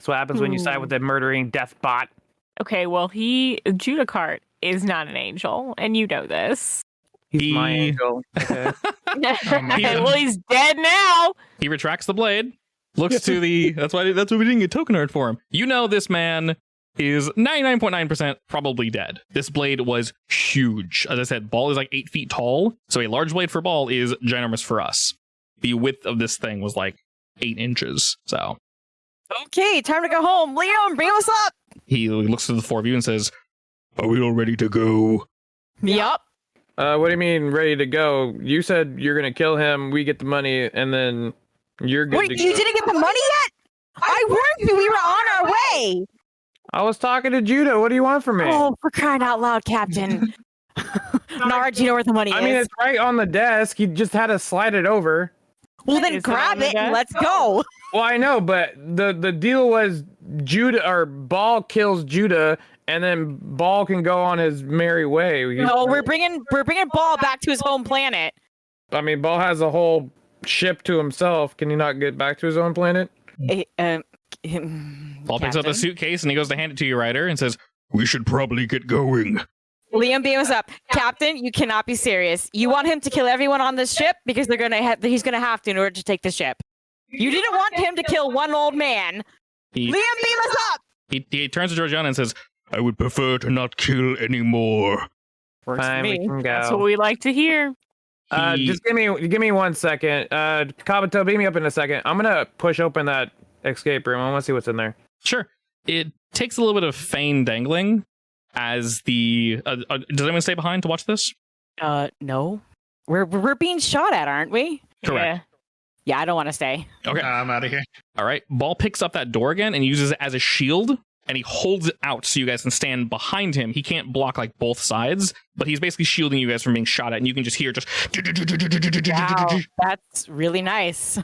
what happens when you side with a murdering death bot. Okay, well, Judah Cart is not an angel, and you know this. He's my angel. Okay. Well, he's dead now. He retracts the blade, looks to the. That's why we didn't get token art for him. You know this man is 99.9% probably dead. This blade was huge. As I said, Ball is 8 feet tall, so a large blade for Ball is ginormous for us. The width of this thing was 8 inches. So Okay, time to go home. Leon, bring us up. he looks to the four of you and says, Are we all ready to go? Yup. What do you mean ready to go? You said you're gonna kill him. We get the money, and then you're good Wait, to you go. didn't get the money yet? I warned you we were on our way. I was talking to Judah. What do you want from me? Oh, for crying out loud, Captain. Nara, do you know where the money is? I mean, it's right on the desk. He just had to slide it over. Well, then Is it grab on the it and desk? let's go. Well, I know, but the deal was Judah or Ball kills Judah, and then Ball can go on his merry way. No, we're bringing Ball back to his home planet. I mean, Ball has a whole ship to himself. Can he not get back to his own planet? Ball picks up the suitcase and he goes to hand it to you, Ryder, and says, We should probably get going. Liam beams up. Captain, you cannot be serious. You want him to kill everyone on this ship because he's gonna have to in order to take the ship. You didn't want him to kill one old man. he, Liam, beam us up. he turns to Georgiana and says, I would prefer to not kill anymore. Works for Fine, we me. can go. That's what we like to hear. he- Just give me 1 second. Kabuto, beam me up in a second. I'm gonna push open that escape room. I want to see what's in there. Sure. It takes a little bit of feign dangling as the... does anyone stay behind to watch this? No. We're being shot at, aren't we? Correct. Yeah, I don't want to stay. Okay. I'm out of here. All right. Ball picks up that door again and uses it as a shield, and he holds it out so you guys can stand behind him. He can't block like both sides, but he's basically shielding you guys from being shot at, and you can just hear just... Wow, that's really nice.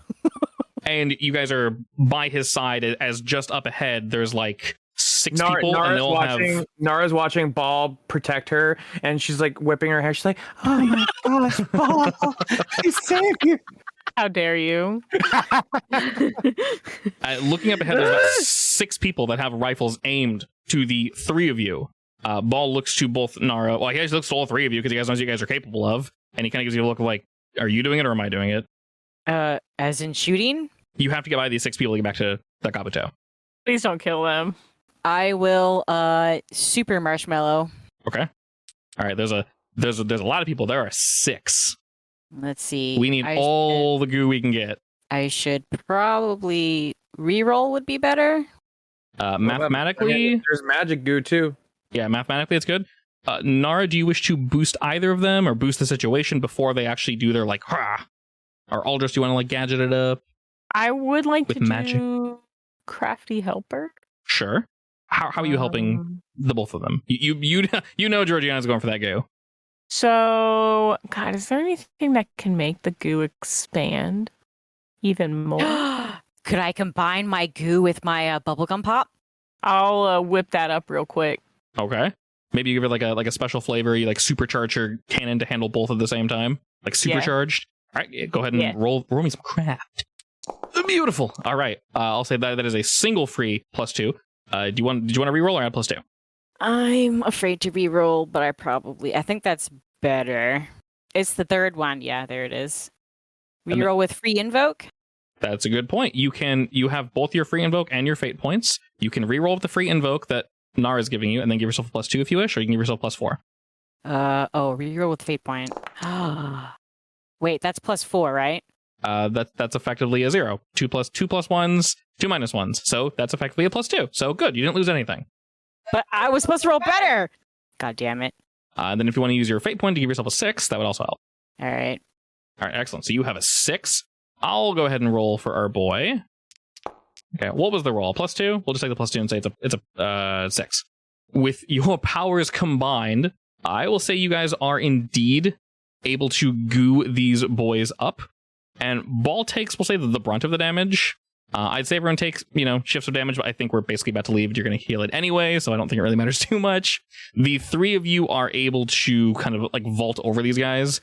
And you guys are by his side as just up ahead, there's like 6 people, and they all have... Nara's watching Ball protect her, and she's like whipping her hair. She's like, "Oh my gosh, Ball, I saved you!" How dare you? Looking up ahead, there's about 6 people that have rifles aimed to the 3 of you. Ball looks to both Nara. Well, he actually looks to all 3 of you because he knows what you guys are capable of, and he kind of gives you a look of like, "Are you doing it or am I doing it?" As in shooting? You have to get by these 6 people to get back to the Kabuto. Please don't kill them. I will super marshmallow. Okay. All right. There's a lot of people. There are 6. Let's see. We need all the goo we can get. I should probably reroll would be better. Mathematically, there's magic goo too. yeah, mathematically it's good. Nara, do you wish to boost either of them or boost the situation before they actually do their like, "Hurrah"? Or Aldous, do you want to like gadget it up? I would like With to magic? do crafty helper. Sure. How are you helping the both of them? You know Georgiana's going for that goo. So, God, is there anything that can make the goo expand even more? Could I combine my goo with my bubblegum pop? I'll whip that up real quick. Okay. Maybe you give it like a special flavor. You like supercharge your cannon to handle both at the same time, like supercharged. All right, yeah, go ahead and roll me some craft. Beautiful. All right, I'll say that is a single free +2. Did you want to reroll or add +2? I'm afraid to reroll, but I think that's better. It's the third one. Yeah, there it is. Reroll with free invoke. That's a good point. You have both your free invoke and your fate points. You can reroll with the free invoke that Nara is giving you, and then give yourself a +2 if you wish, or you can give yourself +4. Reroll with fate point. Wait, that's +4, right? That's effectively a 0. 2 + 2 + 1s, 2 - 1s. So that's effectively a +2. So good, you didn't lose anything. But I was supposed to roll better. God damn it. Then if you want to use your fate point to give yourself a 6, that would also help. All right. All right, excellent. So you have a 6. I'll go ahead and roll for our boy. Okay, what was the roll? +2? We'll just take the +2 and say it's a 6. With your powers combined, I will say you guys are indeed able to goo these boys up. And Ball takes, we'll say, the brunt of the damage. I'd say everyone takes, shifts of damage, but I think we're basically about to leave. You're going to heal it anyway, so I don't think it really matters too much. The 3 of you are able to kind of like vault over these guys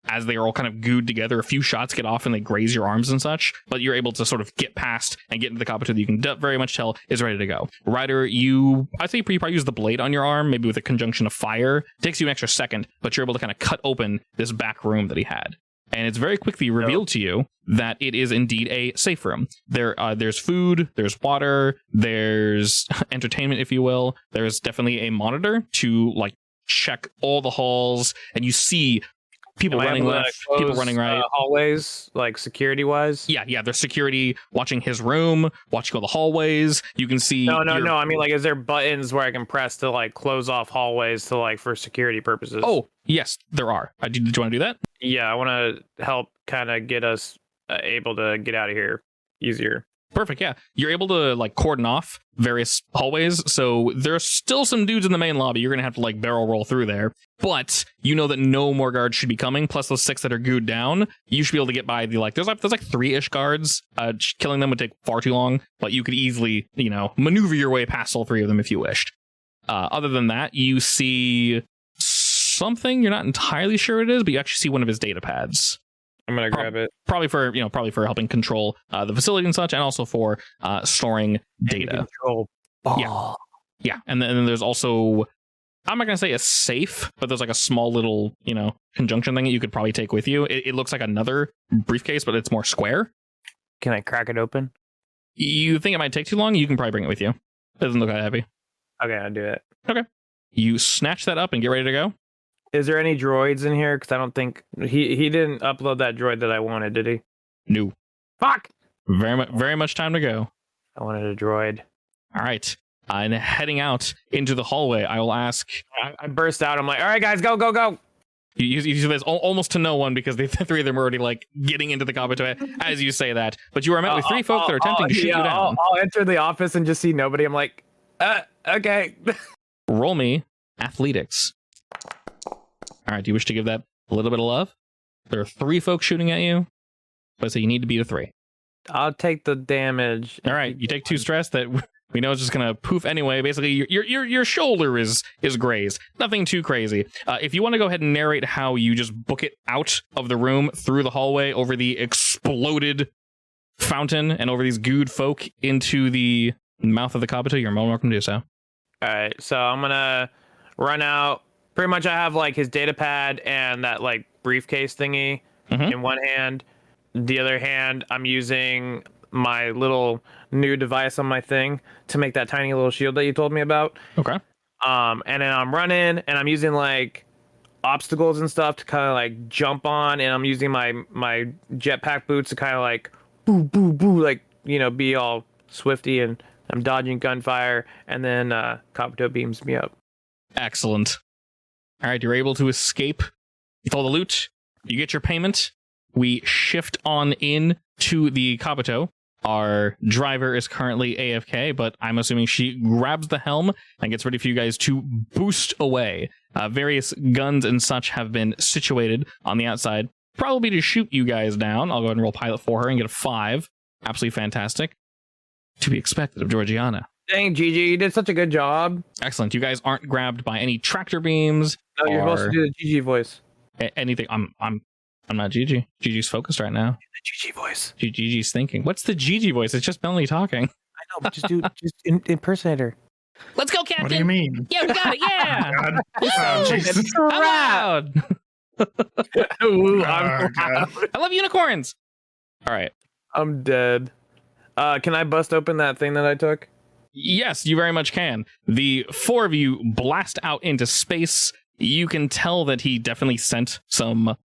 as they are all kind of gooed together. A few shots get off and they graze your arms and such, but you're able to sort of get past and get into the Kabuto that you can very much tell is ready to go. Ryder, I'd say you probably use the blade on your arm, maybe with a conjunction of fire. It takes you an extra second, but you're able to kind of cut open this back room that he had. And it's very quickly revealed to you that it is indeed a safe room. There's food, there's water, there's entertainment, if you will. There's definitely a monitor to like check all the halls, and you see people running left, people running right. Hallways, like security wise. Yeah. There's security watching his room, watching all the hallways. You can see. No. I mean, like, is there buttons where I can press to like close off hallways to like for security purposes? Oh, yes, there are. Did you want to do that? Yeah, I want to help kind of get us able to get out of here easier. Perfect, yeah. You're able to like cordon off various hallways, so there's still some dudes in the main lobby. You're gonna have to like barrel roll through there, but you know that no more guards should be coming. Plus those 6 that are gooed down, you should be able to get by the like. There's like 3-ish guards. Killing them would take far too long, but you could easily maneuver your way past all 3 of them if you wished. Other than that, you see something you're not entirely sure it is, but you actually see one of his data pads. I'm gonna grab it. Probably for helping control the facility and such, and also for storing data. Control. Yeah. And then there's also, I'm not gonna say a safe, but there's like a small little conjunction thing that you could probably take with you. It looks like another briefcase, but it's more square. Can I crack it open? You think it might take too long? You can probably bring it with you. It doesn't look that heavy. Okay, I'll do it. Okay. You snatch that up and get ready to go. Is there any droids in here? Because I don't think he didn't upload that droid that I wanted, did he? No. Fuck! Very much time to go. I wanted a droid. All right. And heading out into the hallway, I will ask. I burst out. I'm like, all right, guys, go, go, go. You do this almost to no one because the 3 of them are already like getting into the combat as you say that. But you are met with 3 folk that are attempting to shoot you down. I'll enter the office and just see nobody. I'm like, okay. Roll me athletics. All right, do you wish to give that a little bit of love? There are 3 folks shooting at you, but so you need to beat a 3. I'll take the damage. All right, you take 2 stress that we know is just gonna poof anyway. Basically, your shoulder is grazed. Nothing too crazy. If you want to go ahead and narrate how you just book it out of the room through the hallway over the exploded fountain and over these gooed folk into the mouth of the Kabuto, you're more than welcome to do so. All right, so I'm gonna run out. Pretty much I have like his data pad and that like briefcase thingy in one hand. The other hand, I'm using my little new device on my thing to make that tiny little shield that you told me about. Okay. And then I'm running and I'm using like obstacles and stuff to kind of like jump on, and I'm using my jetpack boots to kind of like boo boo boo, like be all swifty, and I'm dodging gunfire, and then Kabuto beams me up. Excellent. All right, you're able to escape. You follow the loot. You get your payment. We shift on in to the Kabuto. Our driver is currently AFK, but I'm assuming she grabs the helm and gets ready for you guys to boost away. Various guns and such have been situated on the outside, probably to shoot you guys down. I'll go ahead and roll pilot for her and get a 5. Absolutely fantastic. To be expected of Georgiana. Dang, Gigi, you did such a good job. Excellent. You guys aren't grabbed by any tractor beams. No, you're supposed to do the Gigi voice. Anything. I'm not Gigi. Gigi's focused right now. The Gigi voice. Gigi's thinking. What's the Gigi voice? It's just Melanie talking. I know, but just impersonate her. Let's go, Captain. What do you mean? Yeah, we got it. Yeah. God. Oh, Jesus. I'm loud. Ooh, Oh, God. I love unicorns. All right. I'm dead. Can I bust open that thing that I took? Yes, you very much can. The 4 of you blast out into space. You can tell that he definitely sent someone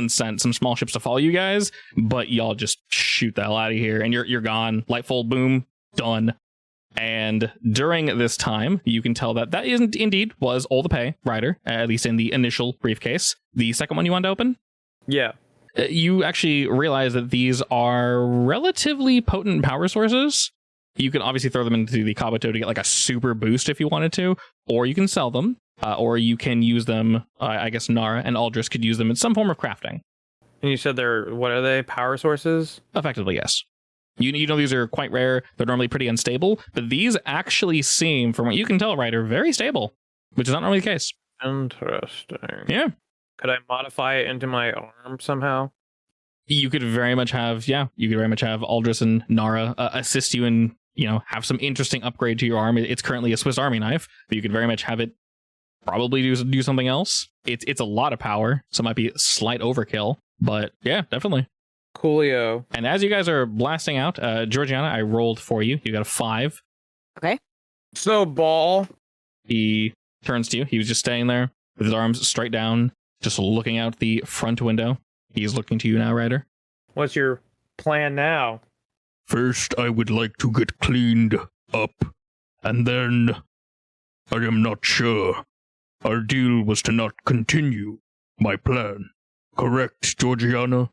sent some small ships to follow you guys, but y'all just shoot the hell out of here, and you're gone. Lightful, boom, done. And during this time, you can tell that isn't indeed was all the pay rider, at least in the initial briefcase. The second one you wanted to open? Yeah. You actually realize that these are relatively potent power sources. You can obviously throw them into the Kabuto to get like a super boost if you wanted to, or you can sell them, or you can use them. I guess Nara and Aldris could use them in some form of crafting. And you said what are they? Power sources? Effectively, yes. You know these are quite rare. They're normally pretty unstable, but these actually seem, from what you can tell, Ryder, very stable, which is not normally the case. Interesting. Yeah. Could I modify it into my arm somehow? You could very much have, Aldris and Nara assist you and, have some interesting upgrade to your arm. It's currently a Swiss Army knife, but you could very much have it probably do something else. It's a lot of power, so it might be a slight overkill, but yeah, definitely. Coolio. And as you guys are blasting out, Georgiana, I rolled for you. You got a 5. Okay. So, Ball. He turns to you. He was just staying there with his arms straight down, just looking out the front window. He's looking to you now, Ryder. What's your plan now? First, I would like to get cleaned up, and then I am not sure. Our deal was to not continue my plan. Correct, Georgiana?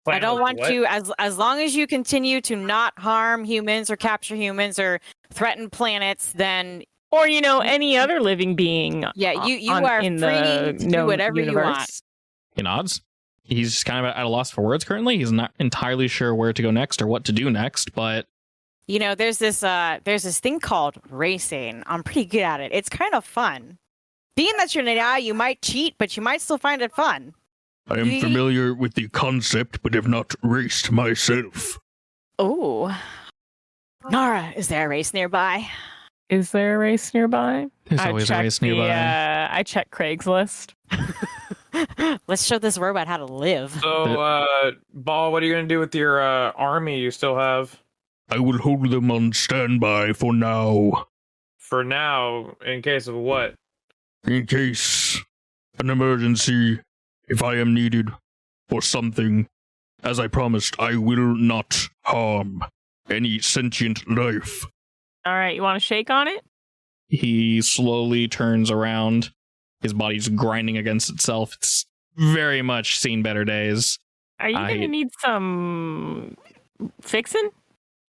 I don't want you, as long as you continue to not harm humans or capture humans or threaten planets, then Or, any other living being. yeah, you are in free the to do whatever you want. universe. He nods. He's just kind of at a loss for words currently. He's not entirely sure where to go next or what to do next, but There's this thing called racing. I'm pretty good at it. It's kind of fun. Being that you're an AI, you might cheat, but you might still find it fun. I am familiar with the concept, but have not raced myself. Oh. Nara, is there a race nearby? Is there a race nearby? there's always a race nearby. I checked Craigslist. Let's show this robot how to live. So, Ball, what are you gonna do with your army you still have? I will hold them on standby for now, For now, in case of what? in case an emergency, if I am needed, or something. As I promised, I will not harm any sentient life. All right, you want to shake on it? He slowly turns around. His body's grinding against itself. It's very much seen better days. Are you going to need some fixing?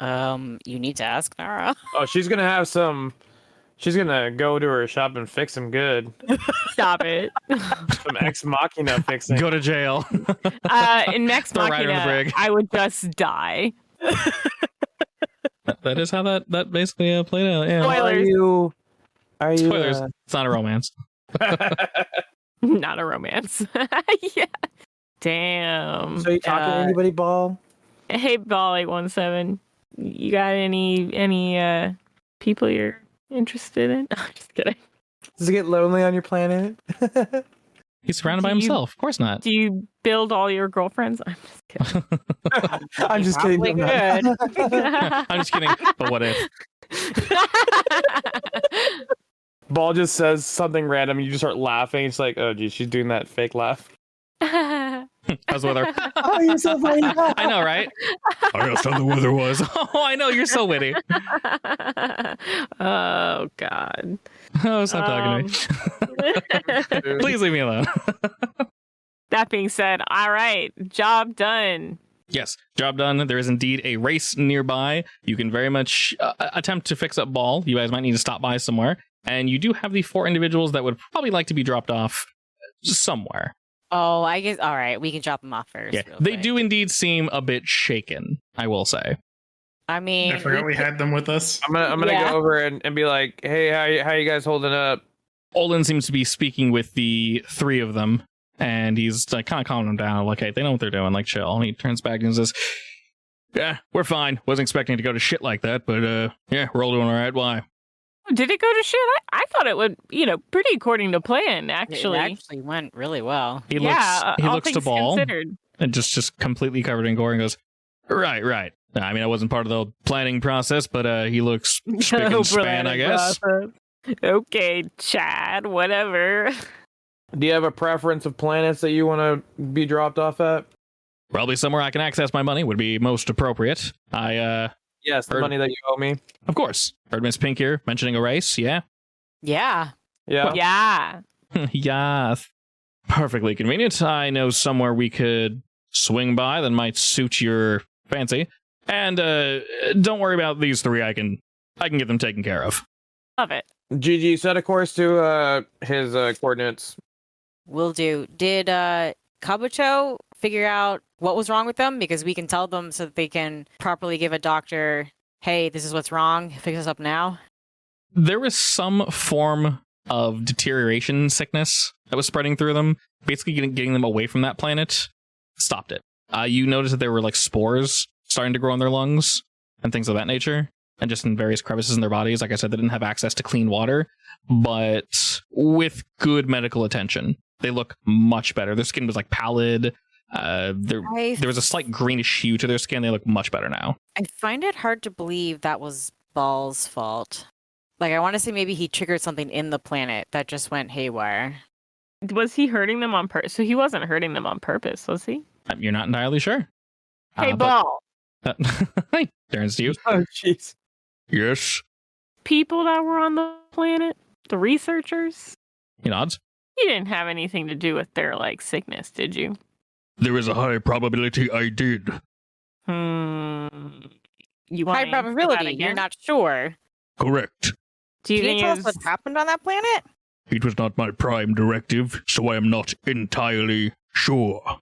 You need to ask Nara. Oh, she's gonna have some. She's gonna go to her shop and fix him good. Stop it. Some ex machina fixing. Go to jail. In Next Throw Ryder in the Machina, brig. I would just die. That is how that basically played out. Yeah. Spoilers. Are you? Spoilers. It's not a romance. Not a romance. Yeah. Damn. So you talking to anybody, Ball? Hey, Ball 817. You got any people you're interested in? I'm just kidding. Does it get lonely on your planet? He's surrounded by Do you- himself. Of course not. Do you build all your girlfriends? I'm just kidding. I'm just kidding. Probably I'm just kidding. But what if? Ball just says something random, and you just start laughing. It's like, oh, geez, she's doing that fake laugh. I was with her. Oh, you're so funny. I know, right? I asked how the weather was. Oh, I know. You're so witty. Oh God. Oh, stop talking to me. Please leave me alone. That being said, all right, job done. Yes, job done. There is indeed a race nearby. You can very much attempt to fix up Ball. You guys might need to stop by somewhere. And you do have the 4 individuals that would probably like to be dropped off somewhere. Oh, I guess. All right, we can drop them off first. Yeah, real they quick. do indeed seem a bit shaken, I will say. I mean, I forgot we had them with us. I'm gonna Yeah. go over and be like, hey, how you guys holding up? Olin seems to be speaking with the 3 of them, and he's like kind of calming them down. Like, hey, they know what they're doing. Like, chill. And he turns back and says, "Yeah, we're fine. Wasn't expecting to go to shit like that, but yeah, we're all doing all right. Why?" Did it go to shit? I thought it would, pretty according to plan, actually. It actually went really well. He yeah, looks. He all looks to things Ball considered. and just completely covered in gore and goes, "Right. I mean, I wasn't part of the planning process, but he looks spick and span, I guess." Okay, Chad, whatever. Do you have a preference of planets that you want to be dropped off at? Probably somewhere I can access my money would be most appropriate. Yes, the Heard- money that you owe me. Of course, heard Miss Pink here mentioning a race. Yeah. Yeah. Yeah. Yeah. Yes. Perfectly convenient. I know somewhere we could swing by that might suit your fancy. And don't worry about these 3. I can get them taken care of. Love it. GG, set a course to his coordinates. Will do. Did Kabuto figure out what was wrong with them? Because we can tell them so that they can properly give a doctor, hey, this is what's wrong. Fix this up now. There was some form of deterioration sickness that was spreading through them. Basically getting them away from that planet stopped it. You noticed that there were like spores starting to grow in their lungs and things of that nature. And just in various crevices in their bodies. Like I said, they didn't have access to clean water, but with good medical attention, they look much better. Their skin was like pallid. There was a slight greenish hue to their skin. They look much better now. I find it hard to believe that was Ball's fault. Like, I want to say maybe he triggered something in the planet that just went haywire. Was he hurting them on purpose? So he wasn't hurting them on purpose, was he? You're not entirely sure. Hey, But- Ball. He turns to you. Oh, jeez. Yes, People that were on the planet, the researchers, He nods. you didn't have anything to do with their, sickness, did you? There is a high probability I did. You want High probability. You're not sure. Correct. Do you Can think you tell it us was... what happened on that planet? It was not my prime directive, so I am not entirely sure.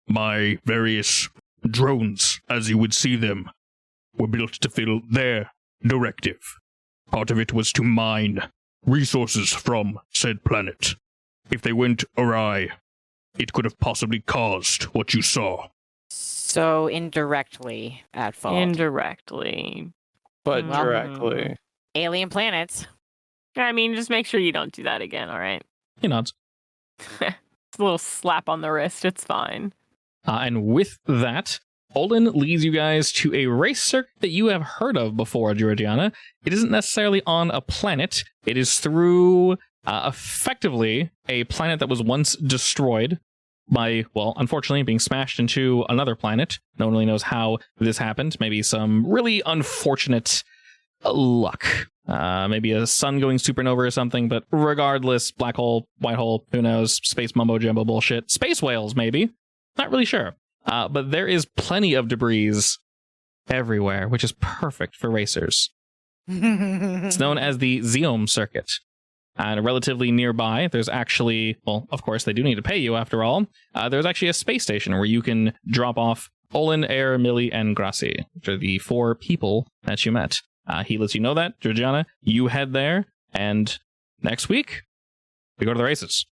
My various drones, as you would see them, were built to fill their directive. Part of it was to mine resources from said planet. If they went awry, it could have possibly caused what you saw. So indirectly at fault. Indirectly. But Well, directly. Alien planets. I mean, just make sure you don't do that again, all right? He nods. It's a little slap on the wrist. It's fine. And with that, Olin leads you guys to a race circuit that you have heard of before, Georgiana. It isn't necessarily on a planet. It is through, effectively, a planet that was once destroyed by, well, unfortunately, being smashed into another planet. No one really knows how this happened. Maybe some really unfortunate luck. Maybe a sun going supernova or something, but regardless, black hole, white hole, who knows, space mumbo jumbo bullshit. Space whales, maybe. Not really sure. But there is plenty of debris everywhere, which is perfect for racers. It's known as the Zeom Circuit. And relatively nearby, there's actually, well, of course, they do need to pay you after all. There's actually a space station where you can drop off Olin, Air, Millie, and Grassi, which are the 4 people that you met. He lets you know that, Georgiana. You head there, and next week, we go to the races.